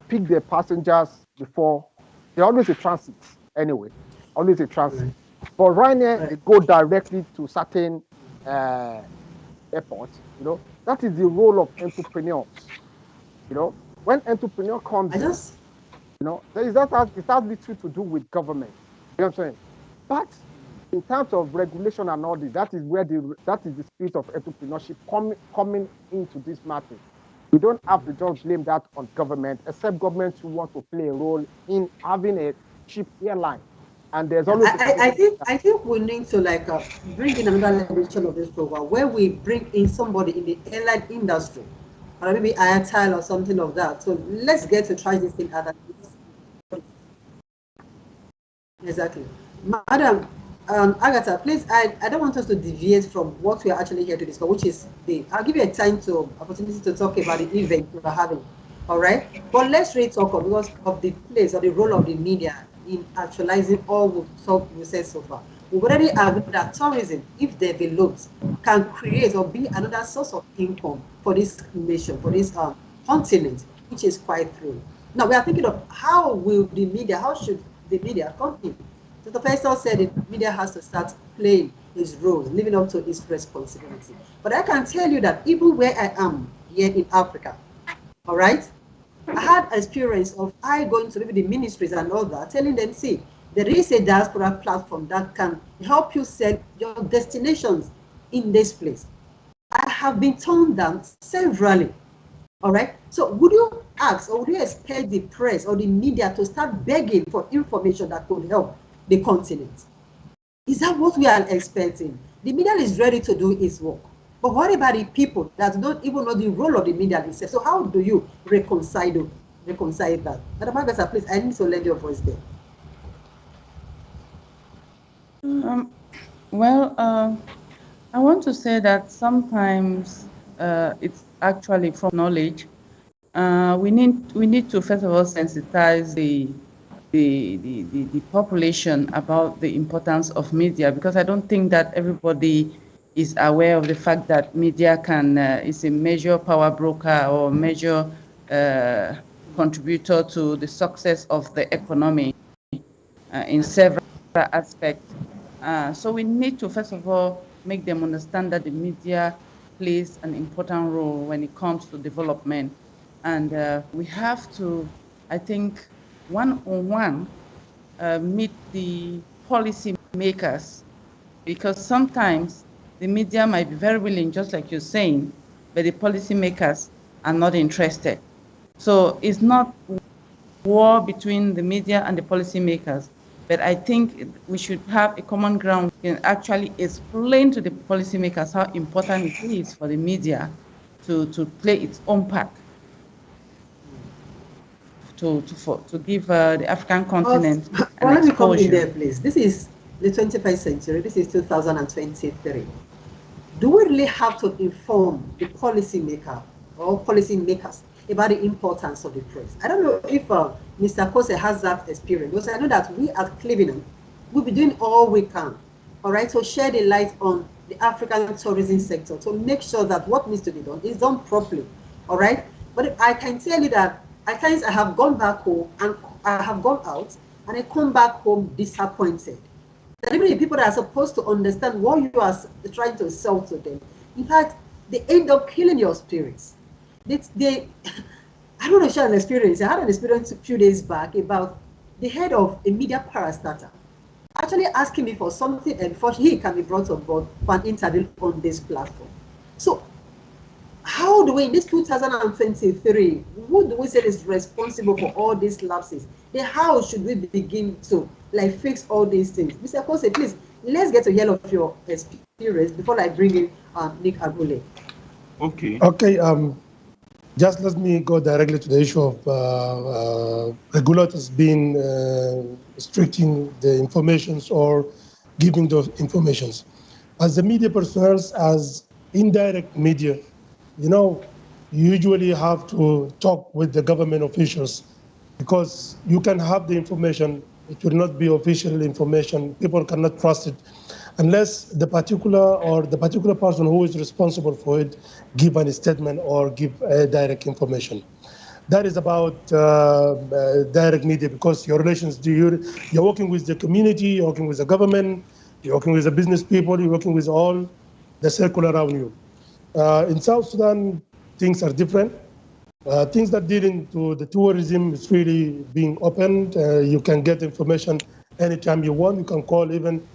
pick their passengers before, they're always a transit anyway, always a transit. But right now, they go directly to certain airports, you know. That is the role of entrepreneurs, you know. When entrepreneur comes in, you know, it has little to do with government. You know what I'm saying? But in terms of regulation and all this, that is the spirit of entrepreneurship coming into this matter. We don't have to just blame that on government, except government who want to play a role in having a cheap airline. And there's always I think we need to like bring in another edition of this program where we bring in somebody in the airline industry, or maybe Ayatal or something of that. So let's get to try this thing out. Exactly. Madam Agatha, please, I don't want us to deviate from what we are actually here to discuss, which is I'll give you a opportunity to talk about the event we are having. All right. But let's really talk because of the place or the role of the media in actualizing all we've said so far. We've already agreed that tourism, if developed, can create or be another source of income for this nation, for this continent, which is quite true. Now we are thinking of how should the media come in? So the professor said the media has to start playing its roles, living up to its responsibility. But I can tell you that even where I am here in Africa, all right, I had experience of going to maybe the ministries and all that, telling them, see, there is a diaspora platform that can help you set your destinations in this place. I have been turned down severally. All right. So would you ask or would you expect the press or the media to start begging for information that could help the continent? Is that what we are expecting? The media is ready to do its work. But what about the people that don't even know the role of the media itself? So how do you reconcile that? Madam Agatha, please, I need to lend your voice there. I want to say that sometimes it's actually from knowledge. We need to first of all sensitize the population about the importance of media, because I don't think that everybody is aware of the fact that media is a major power broker or major contributor to the success of the economy in several aspects. So we need to first of all make them understand that the media plays an important role when it comes to development. And we have to, I think, one-on-one, meet the policy makers, because sometimes the media might be very willing, just like you're saying, but the policymakers are not interested. So it's not war between the media and the policymakers, but I think we should have a common ground and actually explain to the policymakers how important it is for the media to play its own part to give the African continent an let me come in exposure. there, please. This is the 21st century. This is 2023. Do we really have to inform the policymaker or policymakers about the importance of the press? I don't know if Mr. Kose has that experience, because I know that we at Clevenard will be doing all we can, all right, to shed a light on the African tourism sector, to make sure that what needs to be done is done properly, all right? But I can tell you that at times I have gone back home and I have gone out and I come back home disappointed. That even the people that are supposed to understand what you are trying to sell to them, in fact, they end up killing your spirits. I don't want to share an experience. I had an experience a few days back about the head of a media parastatal actually asking me for something, and before he can be brought on board for an interview on this platform. So how do we, in this 2023, who do we say is responsible for all these lapses? Then how should we begin to fix all these things? Mr. Kose, please, let's get to hear of your experience before I bring in Nick Agule. Okay. Okay. Just let me go directly to the issue of regulators being restricting the informations or giving those informations. As the media personnel, as indirect media, you usually have to talk with the government officials, because you can have the information, it will not be official information. People cannot trust it unless the particular person who is responsible for it give a statement or give direct information. That is about direct media, because your relations, you're working with the community, you're working with the government, you're working with the business people, you're working with all the circle around you. In South Sudan, things are different. Things that deal into the tourism is really being opened. You can get information anytime you want. You can call even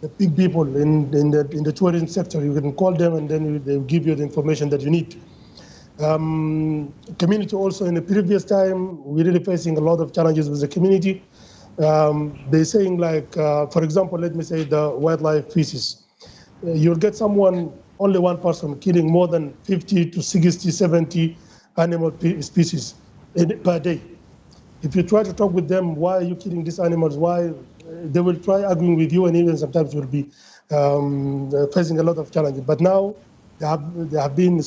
the big people in the tourism sector. You can call them and then they'll give you the information that you need. Community also, in the previous time, we're really facing a lot of challenges with the community. They're saying for example, let me say the wildlife species. You'll get only one person killing more than 50 to 60, 70 animal species per day. If you try to talk with them, why are you killing these animals? Why? They will try arguing with you, and even sometimes will be facing a lot of challenges. But now they have been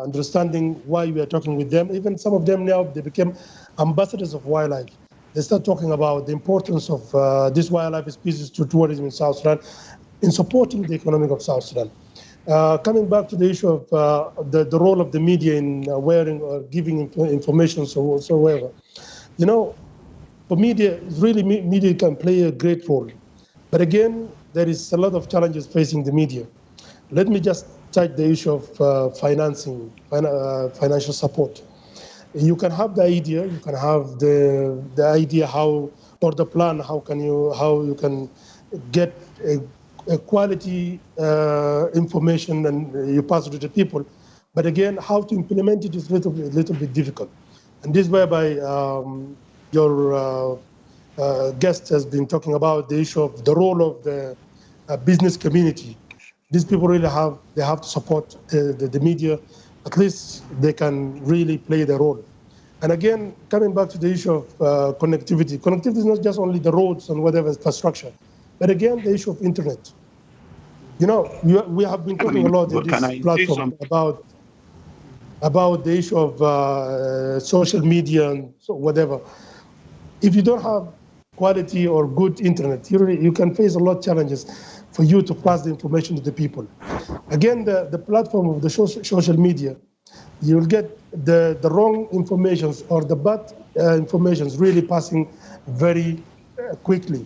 understanding why we are talking with them. Even some of them now, they became ambassadors of wildlife. They start talking about the importance of this wildlife species to tourism in South Sudan, in supporting the economic of South Sudan. Coming back to the issue of the role of the media in wearing or giving information, so whatever. For media, really media can play a great role. But again, there is a lot of challenges facing the media. Let me just touch the issue of financing, financial support. You can have the idea, you can have the idea how, or the plan, how you can get a quality information and you pass it to the people. But again, how to implement it is a little bit difficult. And this whereby your guest has been talking about the issue of the role of the business community. These people really have to support the media. At least they can really play their role. And again, coming back to the issue of connectivity. Connectivity is not just only the roads and whatever infrastructure, but again, the issue of internet. We have been talking a lot in this platform about the issue of social media and so whatever. If you don't have quality or good internet, you can face a lot of challenges for you to pass the information to the people. Again, the platform of the social media, you'll get the wrong informations or the bad informations really passing very quickly.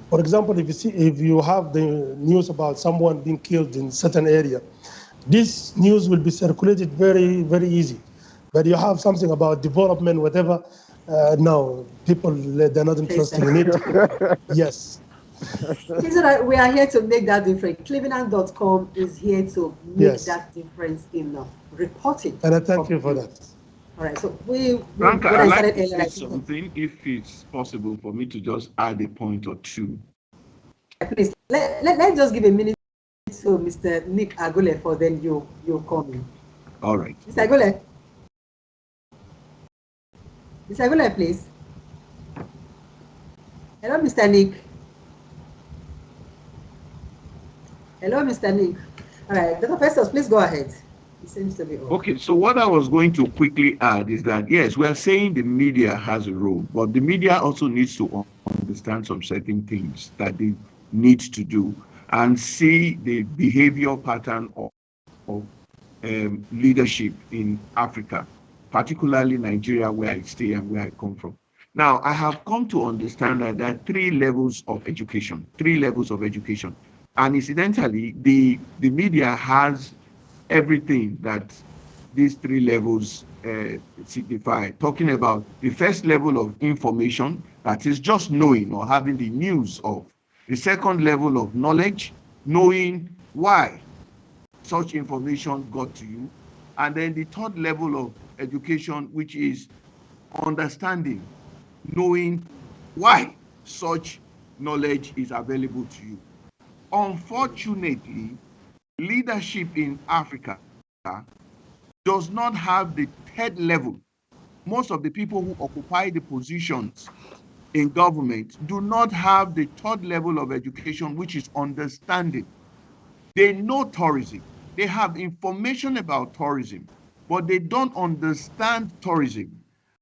For example, if you have the news about someone being killed in a certain area, this news will be circulated very, very easy. But you have something about development, whatever, No, people, they're not interested in it. Yes. It's all right. We are here to make that difference. Clevenard.com is here to make that difference in reporting. And I thank you for that. All right. So we Frank, when I'd I like started to earlier, say something, if it's possible for me to just add a point or two. Please, let's just give a minute to Mr. Nick Agule for then you call me. All right. Mr. Agule. Mr. Agule, please. Hello, Mr. Nick. Hello, Mr. Nick. All right, Dr. Festus, please go ahead. It seems to be on. Okay, so what I was going to quickly add is that, yes, we are saying the media has a role, but the media also needs to understand some certain things that they need to do and see the behavior pattern of leadership in Africa, particularly Nigeria, where I stay and where I come from. Now, I have come to understand that there are three levels of education. And incidentally, the media has everything that these three levels signify. Talking about the first level of information, that is just knowing or having the news of. The second level of knowledge, knowing why such information got to you. And then the third level of education, which is understanding, knowing why such knowledge is available to you. Unfortunately, leadership in Africa does not have the third level. Most of the people who occupy the positions in government do not have the third level of education, which is understanding. They know tourism. They have information about tourism, but they don't understand tourism,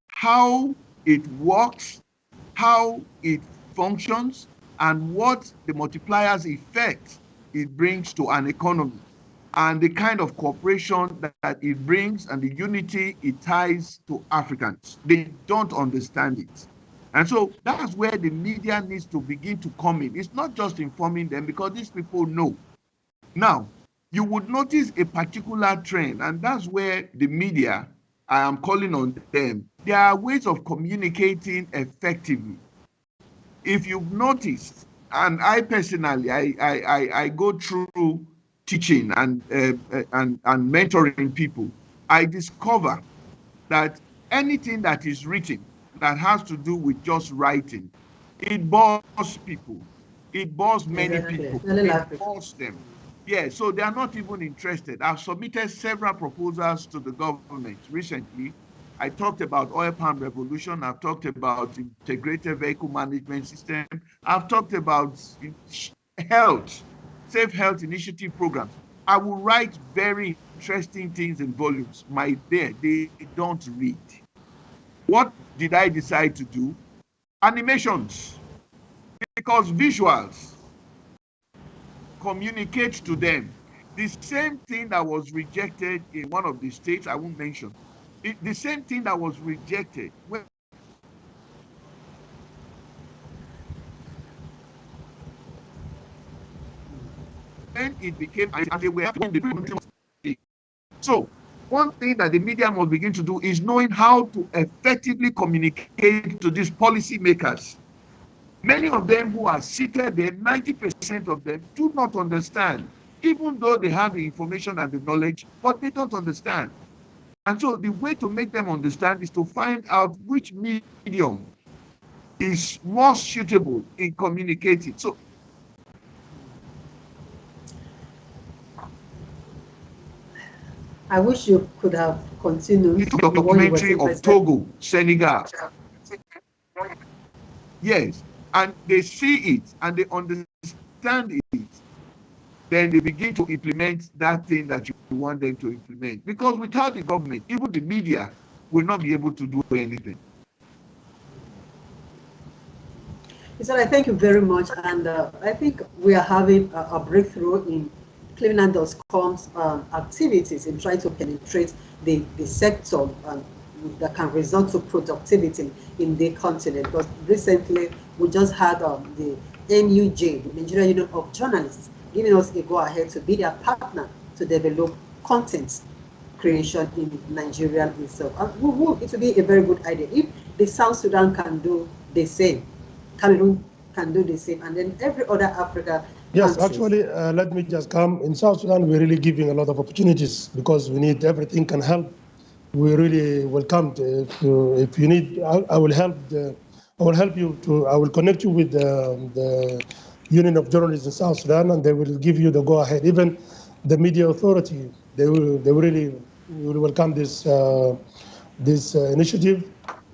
how it works, how it functions, and what the multipliers effect it brings to an economy, and the kind of cooperation that it brings and the unity it ties to Africans. They don't understand it. And so that's where the media needs to begin to come in. It's not just informing them, because these people know. Now, you would notice a particular trend, and that's where the media, I am calling on them. There are ways of communicating effectively. If you've noticed, and I personally, I go through teaching and mentoring people, I discover that anything that is written that has to do with just writing, it bores people. It bores many people. It bores them. Yeah, so they are not even interested. I've submitted several proposals to the government recently. I talked about oil palm revolution. I've talked about integrated vehicle management system. I've talked about health, safe health initiative programs. I will write very interesting things in volumes. My dear, they don't read. What did I decide to do? Animations, because visuals communicate to them. The same thing that was rejected in one of the states, I won't mention, the same thing that was rejected when it became, and they were so one thing that the media must begin to do is knowing how to effectively communicate to these policymakers. Many of them who are seated there, 90% of them do not understand, even though they have the information and the knowledge, but they don't understand. And so the way to make them understand is to find out which medium is more suitable in communicating. So I wish you could have continued. the documentary of Togo, Senegal. Yes, and they see it and they understand it. Then they begin to implement that thing that you want them to implement. Because without the government, even the media will not be able to do anything. So I thank you very much, and I think we are having a breakthrough in Clevenard.com's activities in trying to penetrate the sector that can result to productivity in the continent. Because recently we just had the NUJ, the Nigerian Union of Journalists, giving us a go-ahead to be their partner to develop content creation in Nigeria itself. It will be a very good idea if the South Sudan can do the same, Cameroon can do the same, and then every other Africa. Yes, countries. actually, let me just come. In South Sudan, we're really giving a lot of opportunities because we need everything can help. We really welcome if you need. I will help. I will help you to. I will connect you with the Union of Journalists in South Sudan, and they will give you the go ahead. Even the media authority, they will really will welcome this initiative.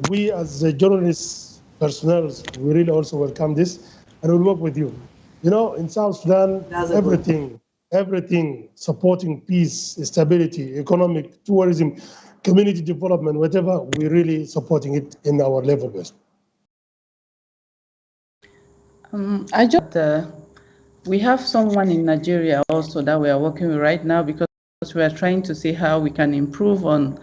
We as journalists personnel, we really also welcome this, and we'll work with you. You know, in South Sudan, everything supporting peace, stability, economic, tourism, community development, whatever, we're really supporting it in our level best. We have someone in Nigeria also that we are working with right now because we are trying to see how we can improve on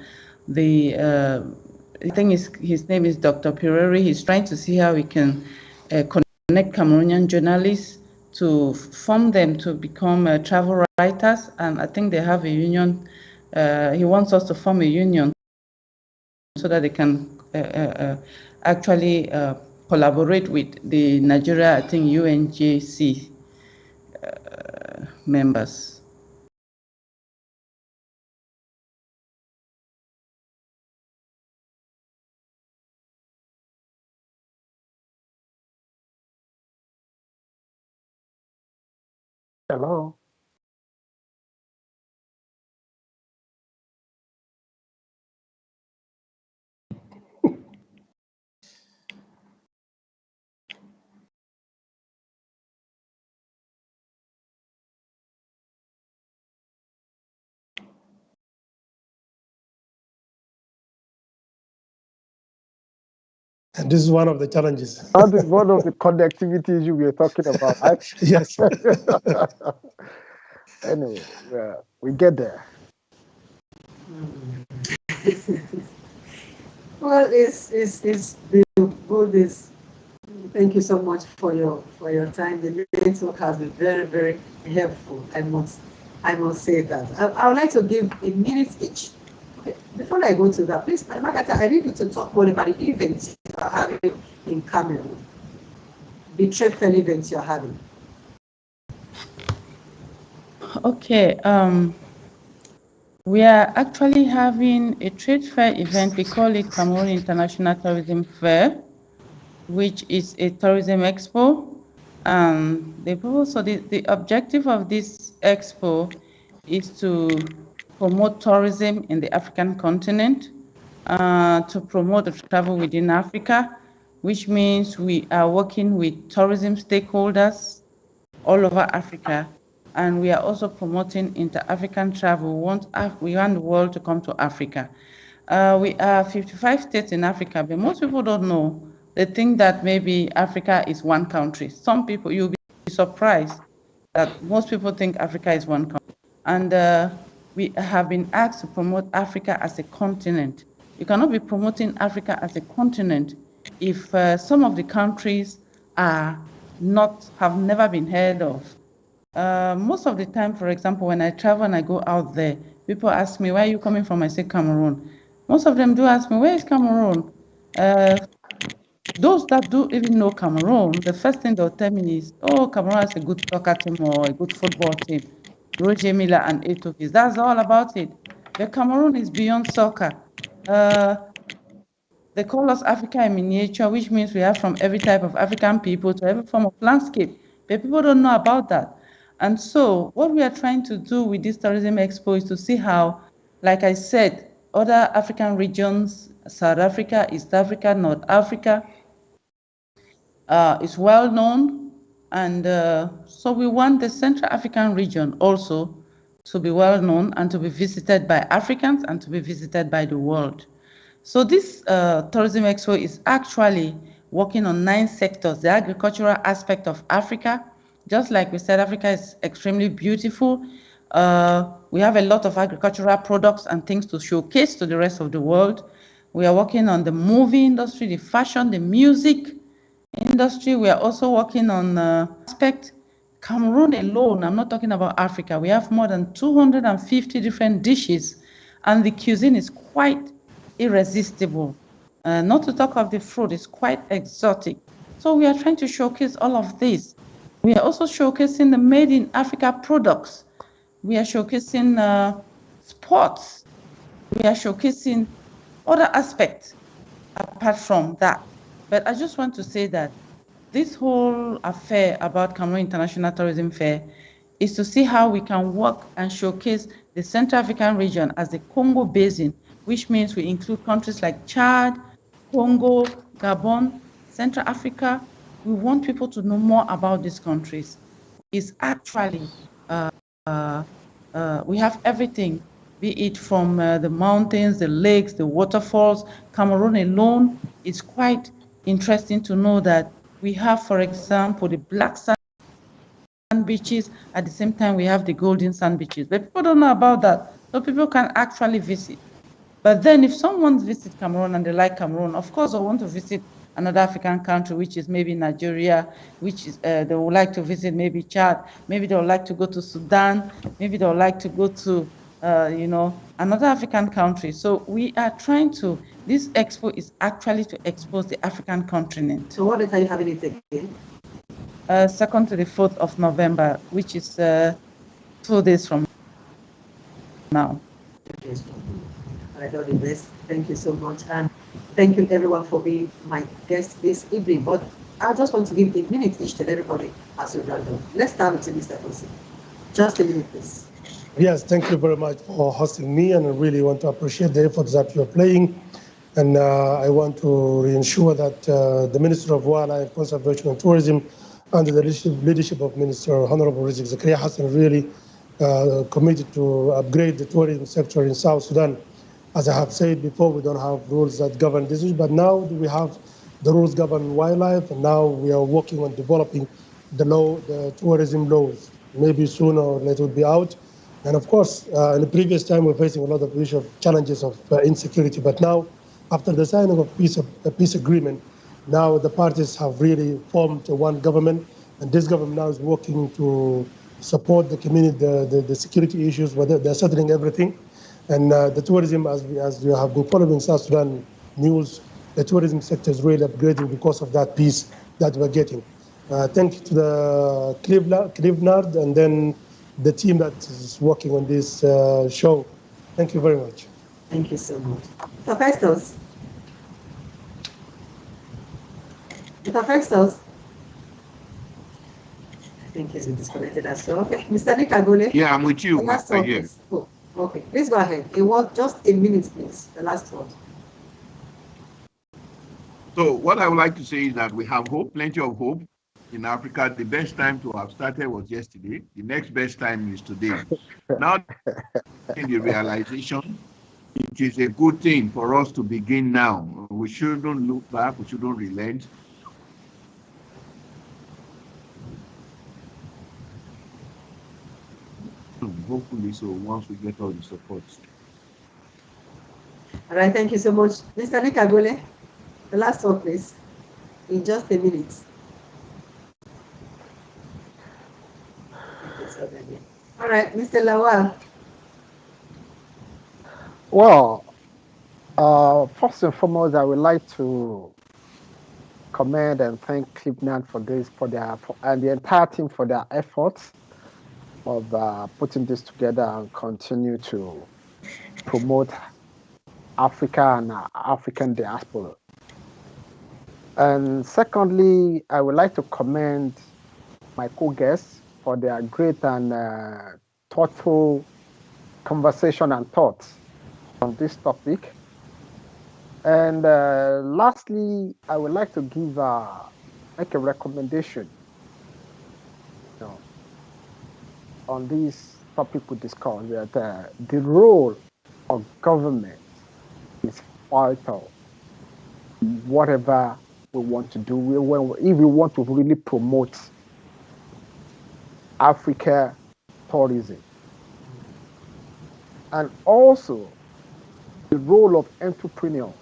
the, I think his name is Dr. Pireri. He's trying to see how we can connect Cameroonian journalists to form them to become travel writers. And I think they have a union. He wants us to form a union so that they can actually collaborate with the Nigeria, I think, UNJC members. Hello. And this is one of the challenges. That is one of the connectivity issues we are talking about, right? Yes. Anyway, we get there. Well, it's good. Thank you so much for your time. The network has been very, very helpful. I must say that. I would like to give a minute each. Okay. Before I go to that, please, Margarita, I need you to talk more about the events you are having in Cameroon. The trade fair events you're having. Okay. We are actually having a trade fair event. We call it Cameroon International Tourism Fair, which is a tourism expo. The objective of this expo is to promote tourism in the African continent, to promote the travel within Africa, which means we are working with tourism stakeholders all over Africa, and we are also promoting inter-African travel. We want the world to come to Africa. We are 55 states in Africa, but most people don't know. They think that maybe Africa is one country. Some people, you'll be surprised that most people think Africa is one country. And we have been asked to promote Africa as a continent. You cannot be promoting Africa as a continent if some of the countries have never been heard of. Most of the time, for example, when I travel and I go out there, people ask me, where are you coming from? I say Cameroon. Most of them do ask me, where is Cameroon? Those that do even know Cameroon, the first thing they'll tell me is, oh, Cameroon has a good soccer team or a good football team. Roger Miller and Etofis. That's all about it. But Cameroon is beyond soccer. They call us Africa in miniature, which means we have from every type of African people to every form of landscape. But people don't know about that. And so what we are trying to do with this tourism expo is to see how, like I said, other African regions, South Africa, East Africa, North Africa, is well known. And so we want the Central African region also to be well known and to be visited by Africans and to be visited by the world. So this Tourism Expo is actually working on 9 sectors. The agricultural aspect of Africa, just like we said, Africa is extremely beautiful. We have a lot of agricultural products and things to showcase to the rest of the world. We are working on the movie industry, the fashion, the music industry. We are also working on aspect. Cameroon alone, I'm not talking about Africa, we have more than 250 different dishes And the cuisine is quite irresistible. Not to talk of the fruit, it's quite exotic. So we are trying to showcase all of this. We are also showcasing the made in Africa products. We are showcasing sports. We are showcasing other aspects apart from that. But I just want to say that this whole affair about Cameroon International Tourism Fair is to see how we can work and showcase the Central African region as the Congo Basin, which means we include countries like Chad, Congo, Gabon, Central Africa. We want people to know more about these countries. It's actually, we have everything, be it from the mountains, the lakes, the waterfalls. Cameroon alone is quite interesting to know that we have, for example, the black sand beaches. At the same time, we have the golden sand beaches. But people don't know about that. So people can actually visit. But then if someone visits Cameroon and they like Cameroon, of course, they want to visit another African country, which is maybe Nigeria, which is they would like to visit maybe Chad, maybe they would like to go to Sudan, maybe they would like to go to, another African country. So we are trying to, this expo is actually to expose the African continent. So what are you having it again? 2nd to the 4th of November, which is 2 days from now. I know the best. Thank you so much. And thank you everyone for being my guest this evening. But I just want to give a minute each to everybody as we round up. Let's start with Mr. Fosi. Just a minute, please. Yes, thank you very much for hosting me, and I really want to appreciate the efforts that you're playing. And I want to reassure that the Minister of Wildlife Conservation and Tourism, under the leadership of Minister Honorable Rizk Zakaria Hassan, really committed to upgrade the tourism sector in South Sudan. As I have said before, we don't have rules that govern this, but now we have the rules govern wildlife, and now we are working on developing the tourism laws. Maybe sooner or later it will be out. And of course, in the previous time, we're facing a lot of challenges of insecurity, but now, after the signing of peace agreement, now the parties have really formed one government, and this government now is working to support the community, the security issues, whether they're settling everything. And the tourism, as you have been following South Sudan news, the tourism sector is really upgrading because of that peace that we're getting. Thank you to the Clevenard and then the team that is working on this show. Thank you very much. Thank you so much. Mr. Festus. Mr. Festus. I think he's been disconnected as well. Okay. Mr. Nick Agole. Yeah, I'm with you. The last one, please. Oh, okay. Please go ahead. It was just a minute, please. The last one. So what I would like to say is that we have hope, plenty of hope in Africa. The best time to have started was yesterday. The next best time is today. Now, in the realization, it is a good thing for us to begin now. We shouldn't look back. We shouldn't relent. Hopefully, so once we get all the support. All right. Thank you so much. Mr. Nick Agole, the last one, please. In just a minute. All right, Mr. Lawal. Well, first and foremost, I would like to commend and thank Clevenard for this, and the entire team for their efforts of putting this together and continue to promote Africa and African diaspora. And secondly, I would like to commend my co-guests for their great and thoughtful conversation and thoughts on this topic. And lastly, I would like to make a recommendation on this topic we discussed, that the role of government is vital. Whatever we want to do, if we want to really promote Africa tourism, and also the role of entrepreneurs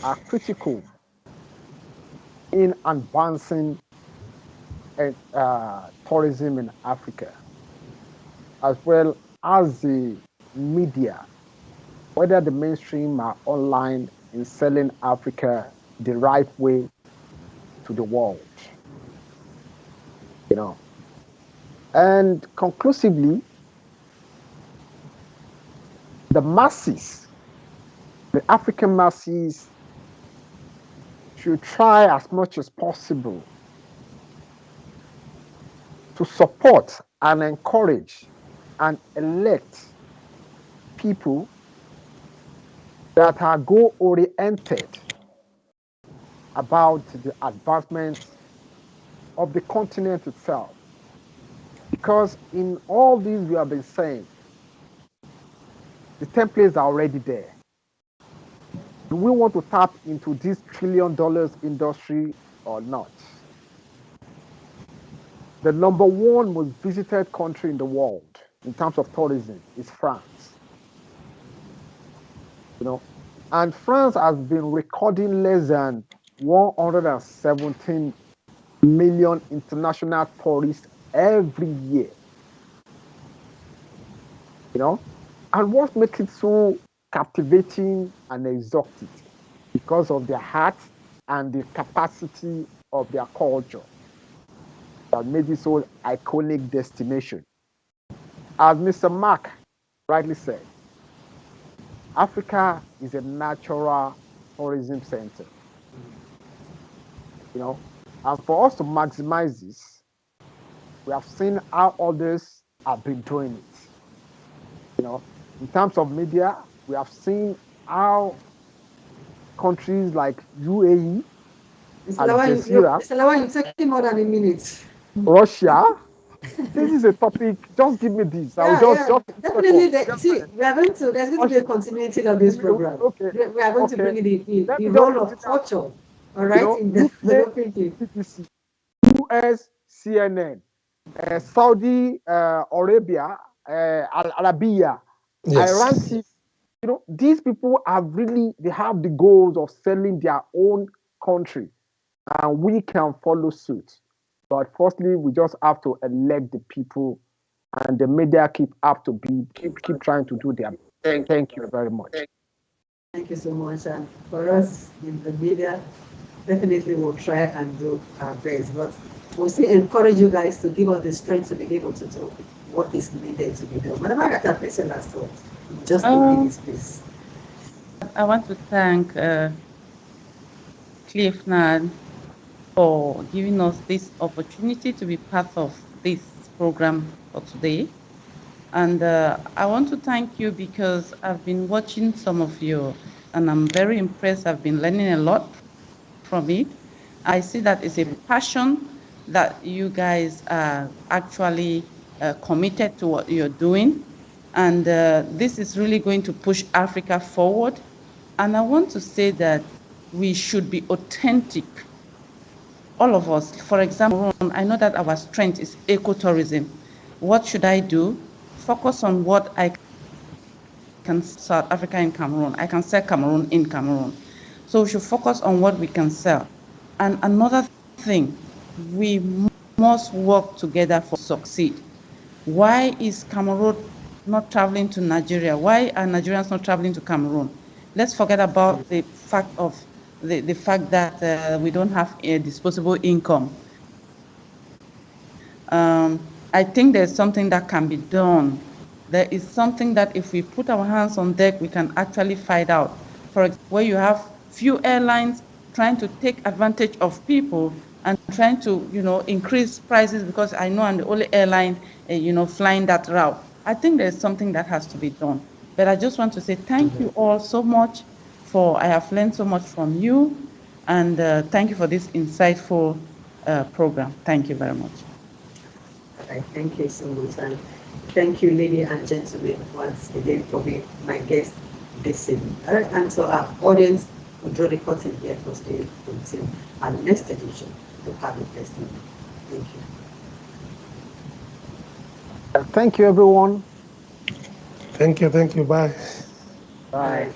are critical in advancing tourism in Africa, as well as the media, whether the mainstream are online in selling Africa the right way to the world. You know, and conclusively, the masses, the African masses, should try as much as possible to support and encourage and elect people that are goal-oriented about the advancement of the continent itself. Because in all these we have been saying, the templates are already there. Do we want to tap into this $1 trillion industry or not? The number one most visited country in the world in terms of tourism is France. You know, and France has been recording less than 117 million international tourists every year. You know, and what makes it so captivating and exotic? Because of their heart and the capacity of their culture that made it so iconic destination. As Mr. Mark rightly said, Africa is a natural tourism center. You know, and for us to maximize this, we have seen how others have been doing it. You know, in terms of media, we have seen how countries like UAE, Al Jazeera, Mr. Lawan, you're taking more than a minute. Russia. This is a topic. Just give me this. I will just definitely. We are going to. There's going to be a continuity of this program. Okay. We are going to bring the Let role of culture. All right, you know, in developing it. BBC, US, CNN, Saudi Arabia, Al Arabiya, Yes. Iran TV. You know, these people they have the goals of selling their own country, and we can follow suit. But firstly, we just have to elect the people, and the media keep trying to do their best. Thank you very much. Thank you so much. And for us in the media, definitely we'll try and do our best. But we'll still encourage you guys to give us the strength to be able to do what is needed to be done. Madam Agatha, please say last word. Just a minute, please. I want to thank Clevenard for giving us this opportunity to be part of this program for today. And I want to thank you because I've been watching some of you and I'm very impressed. I've been learning a lot from it. I see that it's a passion that you guys are actually committed to what you're doing. And this is really going to push Africa forward. And I want to say that we should be authentic. All of us, for example, I know that our strength is ecotourism. What should I do? Focus on what I can sell South Africa in Cameroon. I can sell Cameroon in Cameroon. So we should focus on what we can sell. And another thing, we must work together for succeed. Why is Cameroon not traveling to Nigeria? Why are Nigerians not traveling to Cameroon? Let's forget about the fact of the fact that we don't have a disposable income. I think there's something that can be done. There is something that if we put our hands on deck, we can actually find out. For example, where you have few airlines trying to take advantage of people and trying to, increase prices because I know I'm the only airline, flying that route. I think there's something that has to be done. But I just want to say thank you all so much I have learned so much from you, and thank you for this insightful program. Thank you very much. Right, thank you so much, and thank you, ladies and gentlemen, once again for being my guest this evening. All right, and so our audience will draw the curtain here for staying until our next edition to have the best evening. Thank you. Thank you, everyone. Thank you. Bye. Bye. Bye.